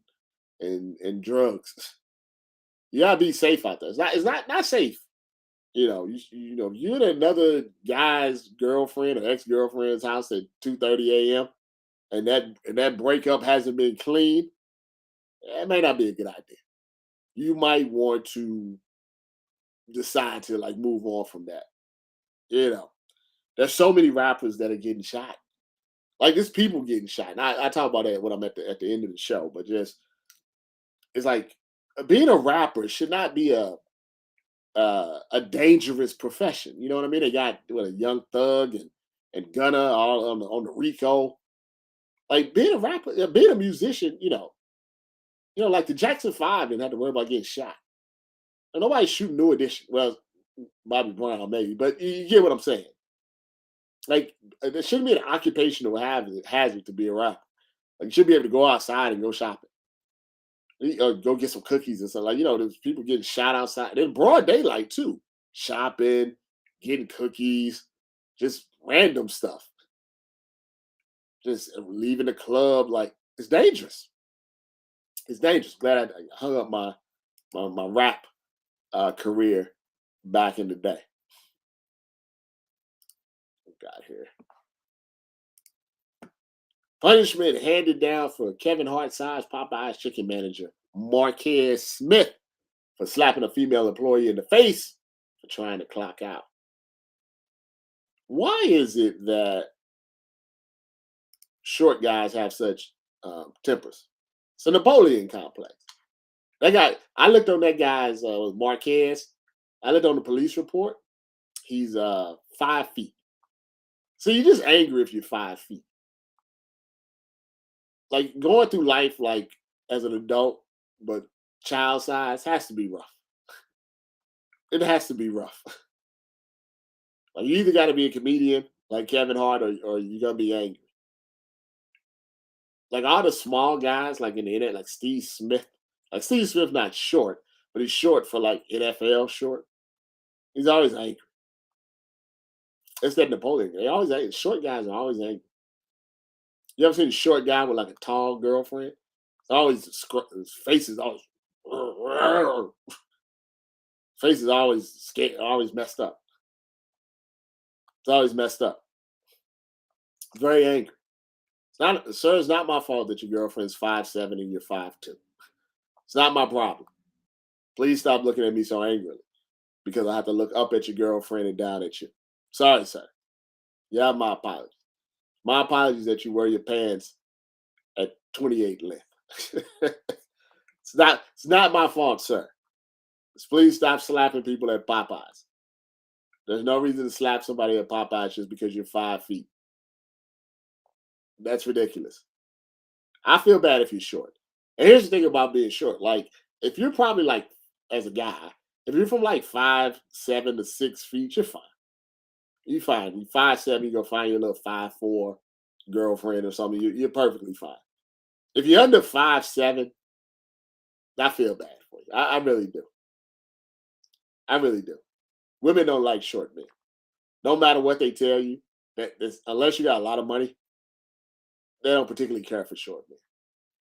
and drugs. You gotta be safe out there. It's not safe. You know, you know, if you're at another guy's girlfriend or ex-girlfriend's house at 2:30 a.m. and that breakup hasn't been clean, it may not be a good idea. You might want to decide to like move on from that. You know, there's so many rappers that are getting shot. Like there's people getting shot. And I talk about that when I'm at the end of the show, but just it's like being a rapper should not be a dangerous profession. You know what I mean? They got a Young Thug and Gunna all on the Rico. Like being a rapper, being a musician, like the Jackson 5 didn't have to worry about getting shot. And nobody's shooting New Edition. Well, Bobby Brown maybe, but you get what I'm saying. Like there shouldn't be an occupational hazard to be a rapper. Like you should be able to go outside and go shopping. Or go get some cookies and stuff. Like, there's people getting shot outside. In broad daylight too. Shopping, getting cookies, just random stuff. Just leaving the club. Like, it's dangerous. It's dangerous. Glad I hung up my rap career back in the day. Got here. Punishment handed down for Kevin Hart-sized Popeye's chicken manager, Marquez Smith, for slapping a female employee in the face for trying to clock out. Why is it that short guys have such tempers? It's a Napoleon complex. I looked on that guy's Marquez. I looked on the police report. He's 5 feet. So you're just angry if you're 5 feet. Like going through life like as an adult, but child size has to be rough. It has to be rough. Like you either got to be a comedian like Kevin Hart or you're gonna be angry. Like all the small guys like in the internet, like Steve Smith. Like Steve Smith not short, but he's short for like NFL short. He's always angry. It's that Napoleon. They always angry. Short guys are always angry. You ever seen a short guy with like a tall girlfriend? It's always his face is always face is always scared, always messed up. It's always messed up. It's very angry. It's not my fault that your girlfriend's 5'7" and you're 5'2". It's not my problem. Please stop looking at me so angrily because I have to look up at your girlfriend and down at you. Sorry, sir. You have my apologies. My apologies that you wear your pants at 28 length. It's not my fault, sir. Just please stop slapping people at Popeyes. There's no reason to slap somebody at Popeyes just because you're 5 feet. That's ridiculous. I feel bad if you're short. And here's the thing about being short. Like, if you're probably like, as a guy, if you're from like 5'7" to 6 feet, you're fine. You're fine. You're 5'7", you go find your little 5'4" girlfriend or something. You're perfectly fine. If you're under 5'7", I feel bad for you. I really do. I really do. Women don't like short men. No matter what they tell you, unless you got a lot of money, they don't particularly care for short men.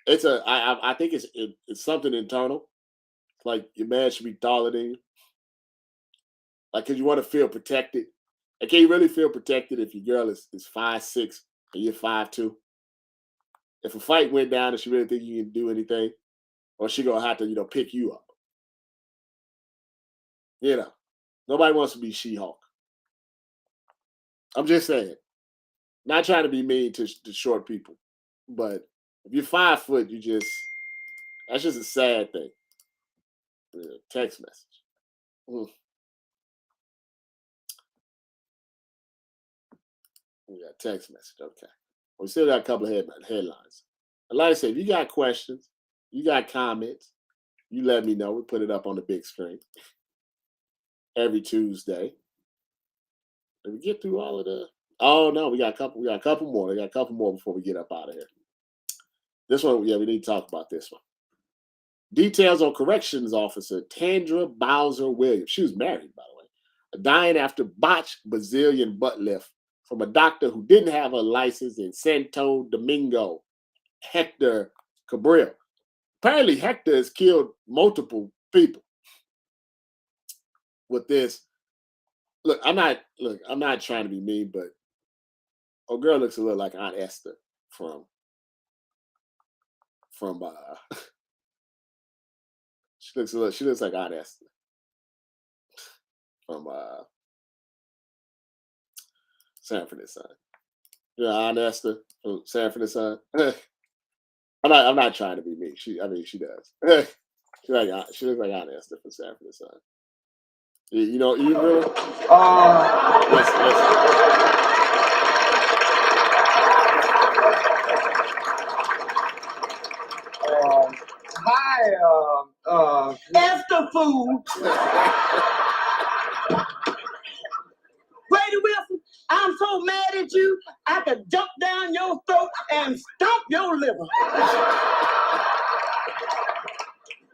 I think it's something internal. Like your man should be taller than you. Like, because you want to feel protected. Like, can you really feel protected if your girl is 5'6" and you're 5'2"? If a fight went down and she really think you can do anything, or she gonna have to, pick you up. Nobody wants to be She-Hulk. I'm just saying. Not trying to be mean to short people, but If you're 5 foot, that's just a sad thing. Text message. We got text message. Okay. We still got a couple of headlines. Like I said, if you got questions, you got comments, you let me know. We put it up on the big screen every Tuesday. Did we get through all of the? Oh no, we got a couple more. We got a couple more before we get up out of here. This one, we need to talk about this one. Details on corrections officer Tandra Bowser Williams. She was married, by the way. Dying after botched Brazilian butt lift from a doctor who didn't have a license in Santo Domingo, Hector Cabral. Apparently, Hector has killed multiple people with this. Look, I'm not trying to be mean, but a girl looks a little like Aunt Esther from she looks like Aunt Esther from Sanford and Son. Yeah, Aunt Esther from Sanford and Son. I'm not trying to be mean. She does. She looks like Aunt Esther from Sanford and Son. You know, you really. Listen. Esther fool. Brady Wilson, I'm so mad at you, I could jump down your throat and stomp your liver.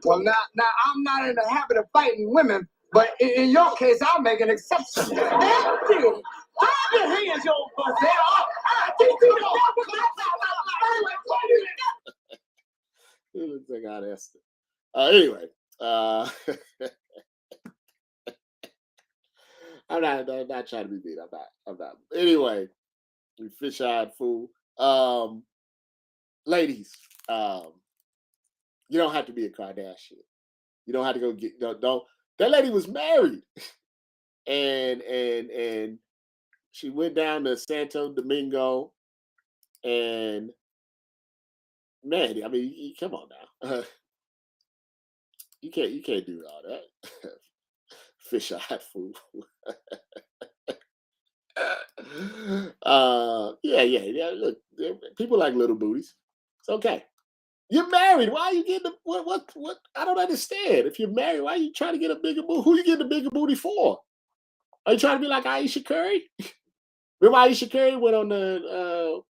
Well, now I'm not in the habit of fighting women, but in your case, I'll make an exception. That's it. Clap your hands, your pussy. I'll teach you to It looks like Aunt Esther. Anyway, I'm not trying to be mean. I'm not. Anyway, you fish-eyed fool. Ladies, you don't have to be a Kardashian. You don't have to go get don't. That lady was married, and she went down to Santo Domingo, and man, I mean, come on now. You can't do all that. Fish-eyed fool. Yeah. Look, people like little booties. It's okay. You're married. Why are you getting what? I don't understand. If you're married, why are you trying to get a bigger booty? Who you getting a bigger booty for? Are you trying to be like Aisha Curry? Remember Aisha Curry went on the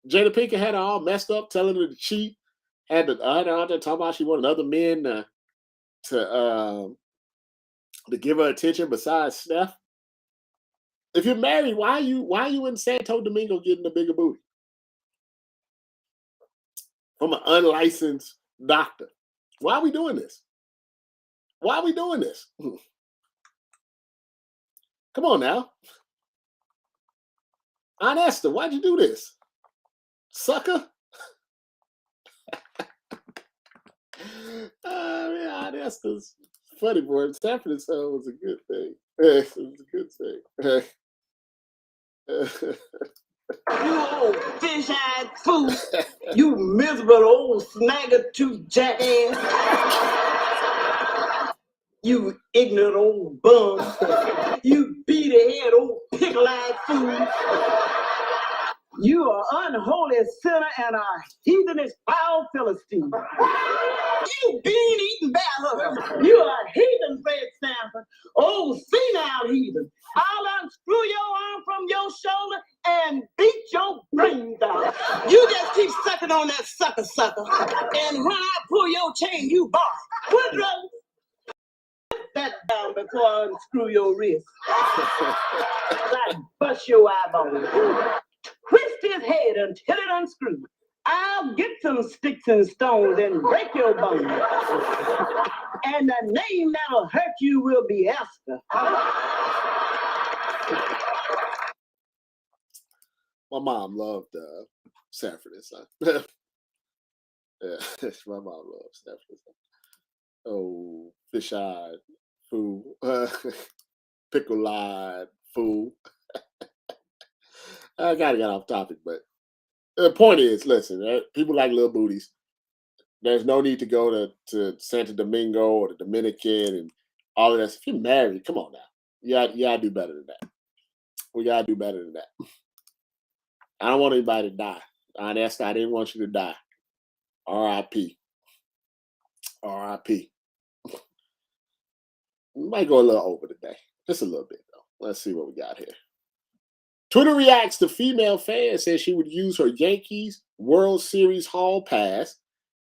Jada Pinkett had her all messed up, telling her to cheat. Had her out there talking about she wanted other men to give her attention besides Steph. If you're married, why are you in Santo Domingo getting a bigger booty from an unlicensed doctor? Why are we doing this? Why are we doing this? Come on now. Aunt Esther, why'd you do this? Sucker? Aunt Esther's funny, boy. Sanford and Son was a good thing. It was a good thing. You old fish-eyed fool. You miserable old snagger-tooth jackass. You ignorant old bum. You beady-head old pickle-eyed fool. You are unholy sinner and a heathenish foul Philistine. You bean-eating bellhooker. You are a heathen, Fred Sanford. Oh, senile heathen. I'll unscrew your arm from your shoulder and beat your brains out. You just keep sucking on that sucker. And when I pull your chain, you bark. Put that down before I unscrew your wrist. I bust your eyeball. Twist his head until it unscrews. I'll get some sticks and stones and break your bones. And the name that'll hurt you will be Esther. My mom loved Sanford and Son. Yeah, my mom loved Sanford and Son. Oh, fish-eyed fool. Pickle-eyed fool. I gotta get off topic, but The point is, listen, people like little booties. There's no need to go to Santo Domingo or the Dominican and all of that. If you're married, come on now. You gotta do better than that. We gotta do better than that. I don't want anybody to die. I didn't want you to die. R.I.P. R.I.P. We might go a little over today. Just a little bit, though. Let's see what we got here. Twitter reacts to female fan says she would use her Yankees World Series Hall Pass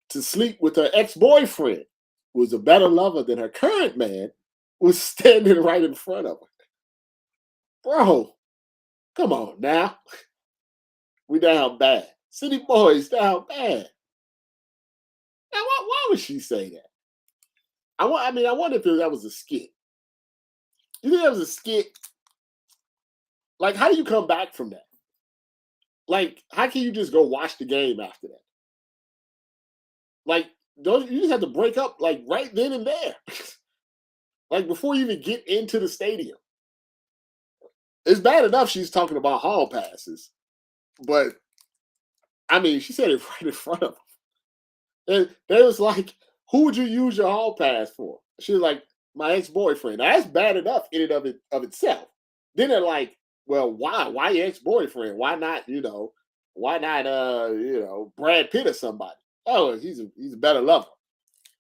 to sleep with her ex-boyfriend, who was a better lover than her current man, was standing right in front of her. Bro, come on now. We down bad. City boys down bad. Now, why would she say that? I wonder if that was a skit. You think that was a skit? Like, how do you come back from that? Like, how can you just go watch the game after that? Like, you just have to break up, like, right then and there. Like, before you even get into the stadium. It's bad enough she's talking about hall passes. But, I mean, she said it right in front of them. And they was like, who would you use your hall pass for? She was like, my ex-boyfriend. Now, that's bad enough in and of itself. Then they're like, well, why? Why your ex-boyfriend? Why not, Brad Pitt or somebody? Oh, he's a better lover.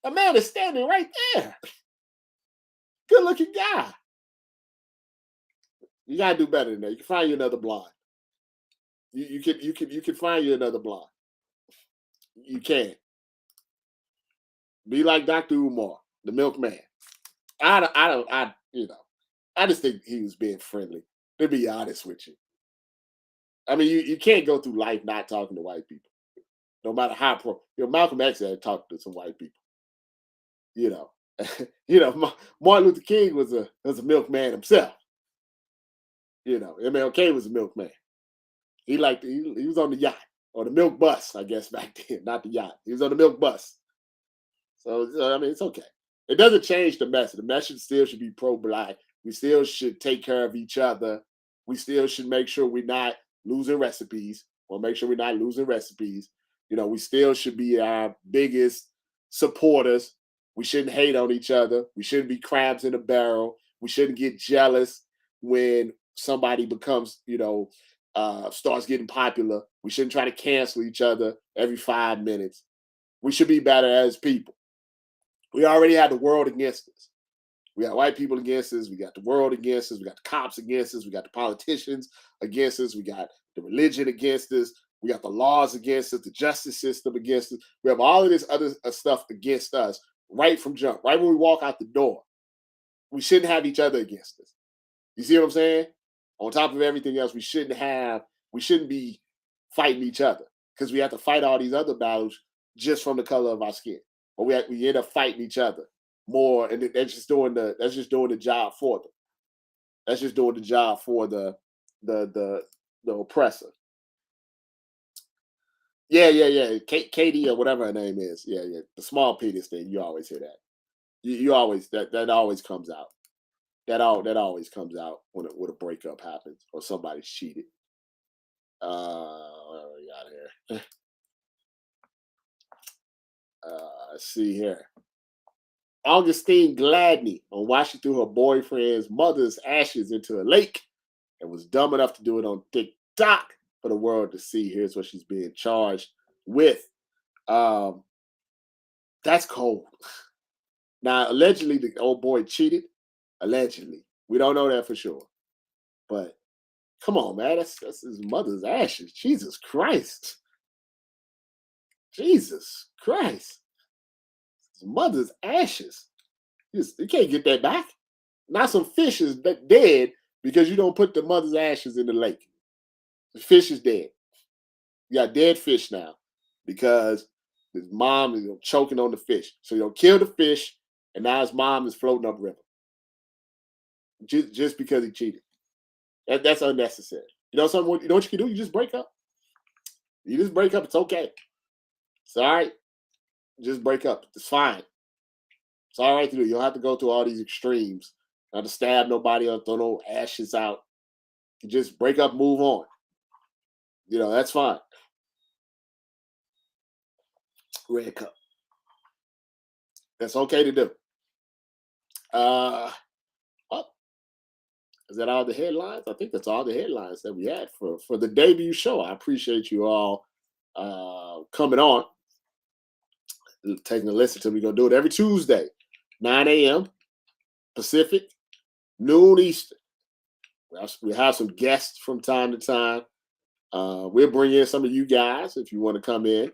A man is standing right there. Good-looking guy. You gotta do better than that. You can find you another blonde. You can find you another blonde. You can. Be like Dr. Umar, the milkman. I just think he was being friendly. To be honest with you. I mean, you can't go through life not talking to white people. No matter how Malcolm X had talked to some white people. Martin Luther King was a milkman himself. MLK was a milkman. He was on the yacht or the milk bus, I guess, back then, not the yacht. He was on the milk bus. So I mean, it's okay. It doesn't change the message. The message still should be pro-Black. We still should take care of each other. We still should make sure we're not losing recipes. We still should be our biggest supporters. We shouldn't hate on each other. We shouldn't be crabs in a barrel. We shouldn't get jealous when somebody becomes, starts getting popular. We shouldn't try to cancel each other every 5 minutes. We should be better as people. We already had the world against us. We got white people against us. We got the world against us. We got the cops against us. We got the politicians against us. We got the religion against us. We got the laws against us, the justice system against us. We have all of this other stuff against us right from jump, right when we walk out the door. We shouldn't have each other against us. You see what I'm saying? On top of everything else, we shouldn't be fighting each other because we have to fight all these other battles just from the color of our skin. Or we end up fighting each other more, and that's just doing the job for them. That's just doing the job for the oppressor. Yeah. Katie or whatever her name is. Yeah. The small penis thing. You always hear that. You always that always comes out. That always comes out when a breakup happens or somebody's cheated. What do we got here? Let's see here. Augustine Gladney on why she threw her boyfriend's mother's ashes into a lake and was dumb enough to do it on TikTok for the world to see. Here's what she's being charged with. That's cold. Now, allegedly, the old boy cheated. Allegedly. We don't know that for sure. But come on, man. That's his mother's ashes. Jesus Christ. Jesus Christ. His mother's ashes. You can't get that back. Now some fish is dead because you don't put the mother's ashes in the lake. The fish is dead. You got dead fish now because his mom is choking on the fish. So you'll kill the fish, and now his mom is floating upriver. Just because he cheated. That's unnecessary. You know something? You know what you can do? You just break up. You just break up. It's okay. It's all right. Just break up. It's fine. It's all right to do. You don't have to go through all these extremes. Not to stab nobody or throw no ashes out. You just break up, move on. That's fine. Red Cup. That's okay to do. Oh, is that all the headlines? I think that's all the headlines that we had for the debut show. I appreciate you all coming on, taking a listen to me. We're going to do it every Tuesday, 9 a.m. Pacific, noon Eastern. We have some guests from time to time. We'll bring in some of you guys if you want to come in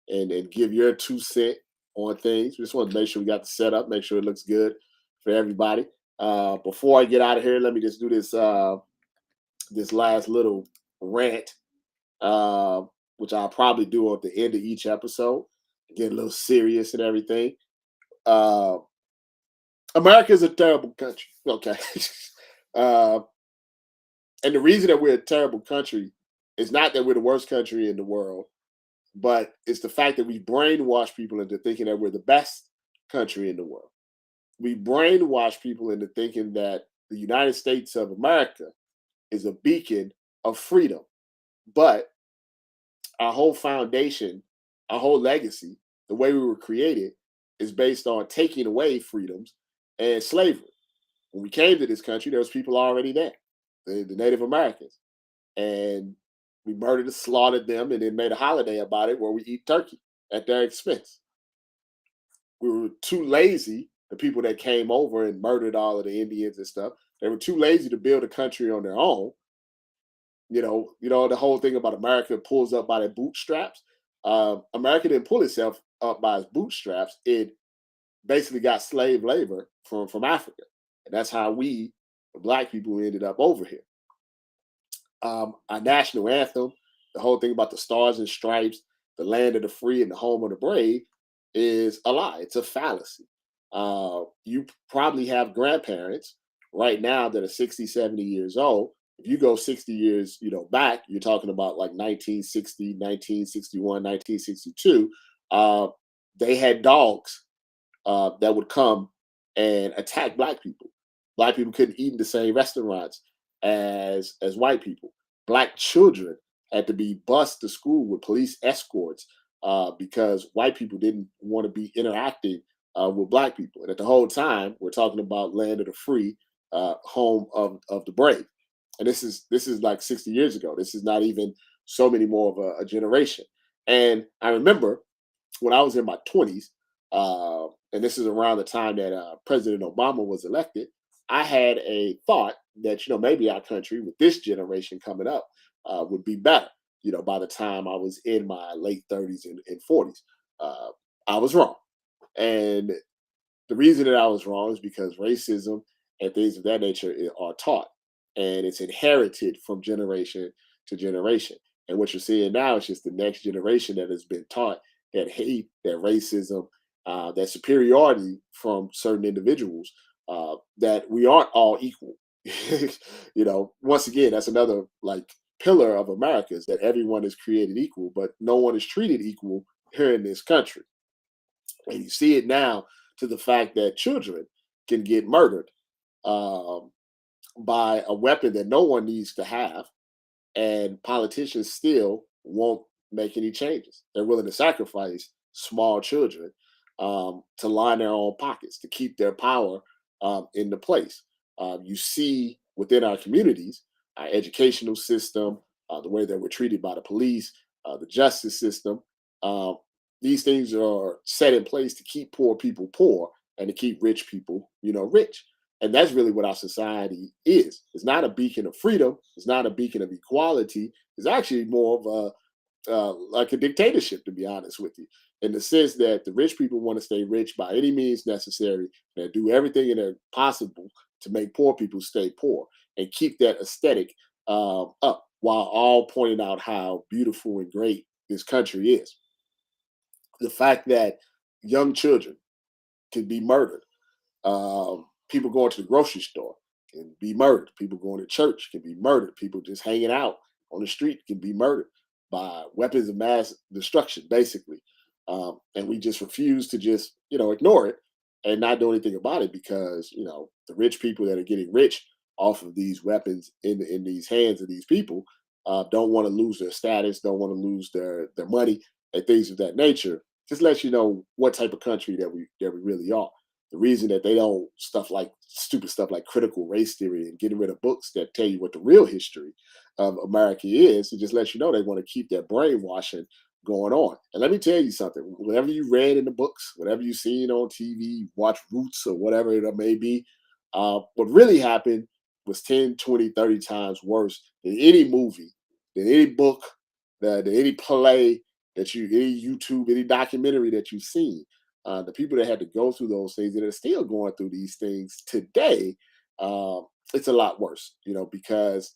and give your 2 cents on things. We just want to make sure we got the setup, make sure it looks good for everybody. Before I get out of here, let me just do this this last little rant, which I'll probably do at the end of each episode. Get a little serious and everything. America is a terrible country. Okay. And the reason that we're a terrible country is not that we're the worst country in the world, but it's the fact that we brainwash people into thinking that we're the best country in the world. We brainwash people into thinking that the United States of America is a beacon of freedom. But our whole foundation, our whole legacy, the way we were created is based on taking away freedoms and slavery. When we came to this country, there was people already there, the Native Americans. And we murdered and slaughtered them and then made a holiday about it where we eat turkey at their expense. We were too lazy, the people that came over and murdered all of the Indians and stuff, they were too lazy to build a country on their own. You know, the whole thing about America pulls up by their bootstraps. America didn't pull itself up by its bootstraps. It basically got slave labor from Africa. And that's how we, the Black people, ended up over here. Our national anthem, the whole thing about the stars and stripes, the land of the free and the home of the brave, is a lie. It's a fallacy. You probably have grandparents right now that are 60, 70 years old. If you go 60 years, back, you're talking about like 1960, 1961, 1962. They had dogs that would come and attack Black people. Black people couldn't eat in the same restaurants as white people. Black children had to be bused to school with police escorts because white people didn't want to be interacting with Black people. And at the whole time, we're talking about land of the free, home of the brave. And this is like 60 years ago. This is not even so many more of a generation. And I remember when I was in my 20s, and this is around the time that President Obama was elected, I had a thought that, maybe our country with this generation coming up would be better, by the time I was in my late 30s and 40s. I was wrong. And the reason that I was wrong is because racism and things of that nature are taught. And it's inherited from generation to generation. And what you're seeing now is just the next generation that has been taught that hate, that racism, that superiority from certain individuals, that we aren't all equal. Once again, that's another pillar of America, is that everyone is created equal, but no one is treated equal here in this country. And you see it now to the fact that children can get murdered by a weapon that no one needs to have, and politicians still won't make any changes. They're willing to sacrifice small children to line their own pockets, to keep their power into place. You see within our communities, our educational system, the way that we're treated by the police, the justice system, these things are set in place to keep poor people poor and to keep rich people, rich. And that's really what our society is. It's not a beacon of freedom. It's not a beacon of equality. It's actually more of like a dictatorship, to be honest with you, in the sense that the rich people want to stay rich by any means necessary and do everything in their possible to make poor people stay poor and keep that aesthetic up, while all pointing out how beautiful and great this country is. The fact that young children can be murdered, people going to the grocery store can be murdered, people going to church can be murdered, people just hanging out on the street can be murdered by weapons of mass destruction, basically. And we just refuse to just, ignore it and not do anything about it, because, the rich people that are getting rich off of these weapons in these hands of these people don't want to lose their status, don't want to lose their money and things of that nature. just lets you know what type of country that we really are. The reason that they don't stupid stuff like critical race theory and getting rid of books that tell you what the real history of America is, it just lets you know they want to keep their brainwashing going on. And let me tell you something, whatever you read in the books, whatever you've seen on TV, watch Roots or whatever it may be, what really happened was 10, 20, 30 times worse than any movie, than any book, than any play that any YouTube, any documentary that you've seen. The people that had to go through those things and are still going through these things today, it's a lot worse, because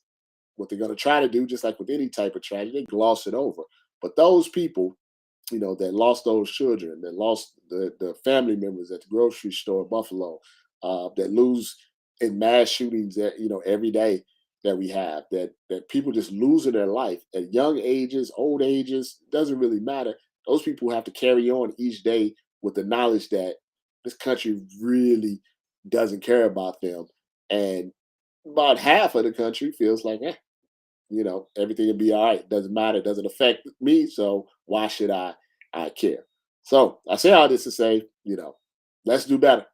what they're going to try to do, just like with any type of tragedy, they gloss it over. But those people, that lost those children, that lost the family members at the grocery store in Buffalo, that lose in mass shootings that, every day that we have, that people just losing their life at young ages, old ages, doesn't really matter. Those people have to carry on each day with the knowledge that this country really doesn't care about them. And about half of the country feels like, everything will be all right. Doesn't matter. It doesn't affect me. So why should I care? So I say all this to say, let's do better.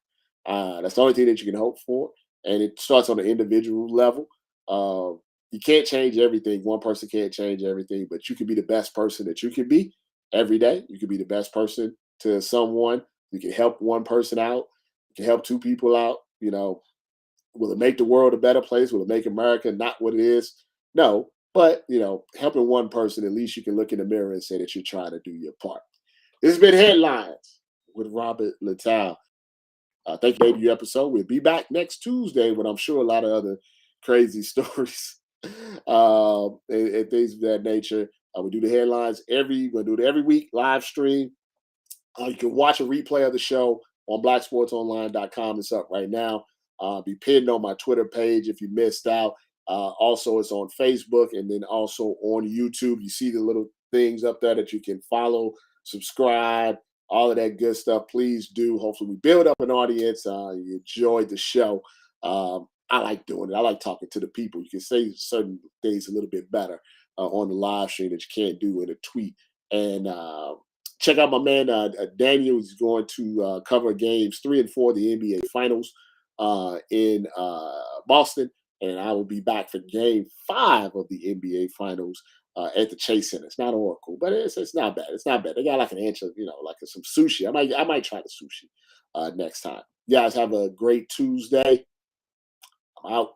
That's the only thing that you can hope for. And it starts on an individual level. You can't change everything. One person can't change everything, but you can be the best person that you can be every day. You can be the best person to someone. You can help one person out. You can help two people out. Will it make the world a better place? Will it make America not what it is? No. But, helping one person, at least you can look in the mirror and say that you're trying to do your part. This has been Headlines with Robert Littal. Thank you for the episode. We'll be back next Tuesday with, I'm sure, a lot of other crazy stories and things of that nature. We do the headlines we're going to do it every week, live stream. You can watch a replay of the show on blacksportsonline.com. It's up right now. Be pinned on my Twitter page if you missed out. Also, it's on Facebook and then also on YouTube. You see the little things up there that you can follow, subscribe, all of that good stuff. Please do. Hopefully we build up an audience. You enjoyed the show. I like doing it. I like talking to the people. You can say certain things a little bit better on the live stream that you can't do in a tweet. And check out my man Daniel. Is going to cover games 3 and 4 of the NBA Finals in Boston. And I will be back for game 5 of the NBA Finals at the Chase Center. It's not Oracle, but it's not bad. It's not bad. They got like an inch of, like some sushi. I might try the sushi next time. You guys have a great Tuesday. I'm out.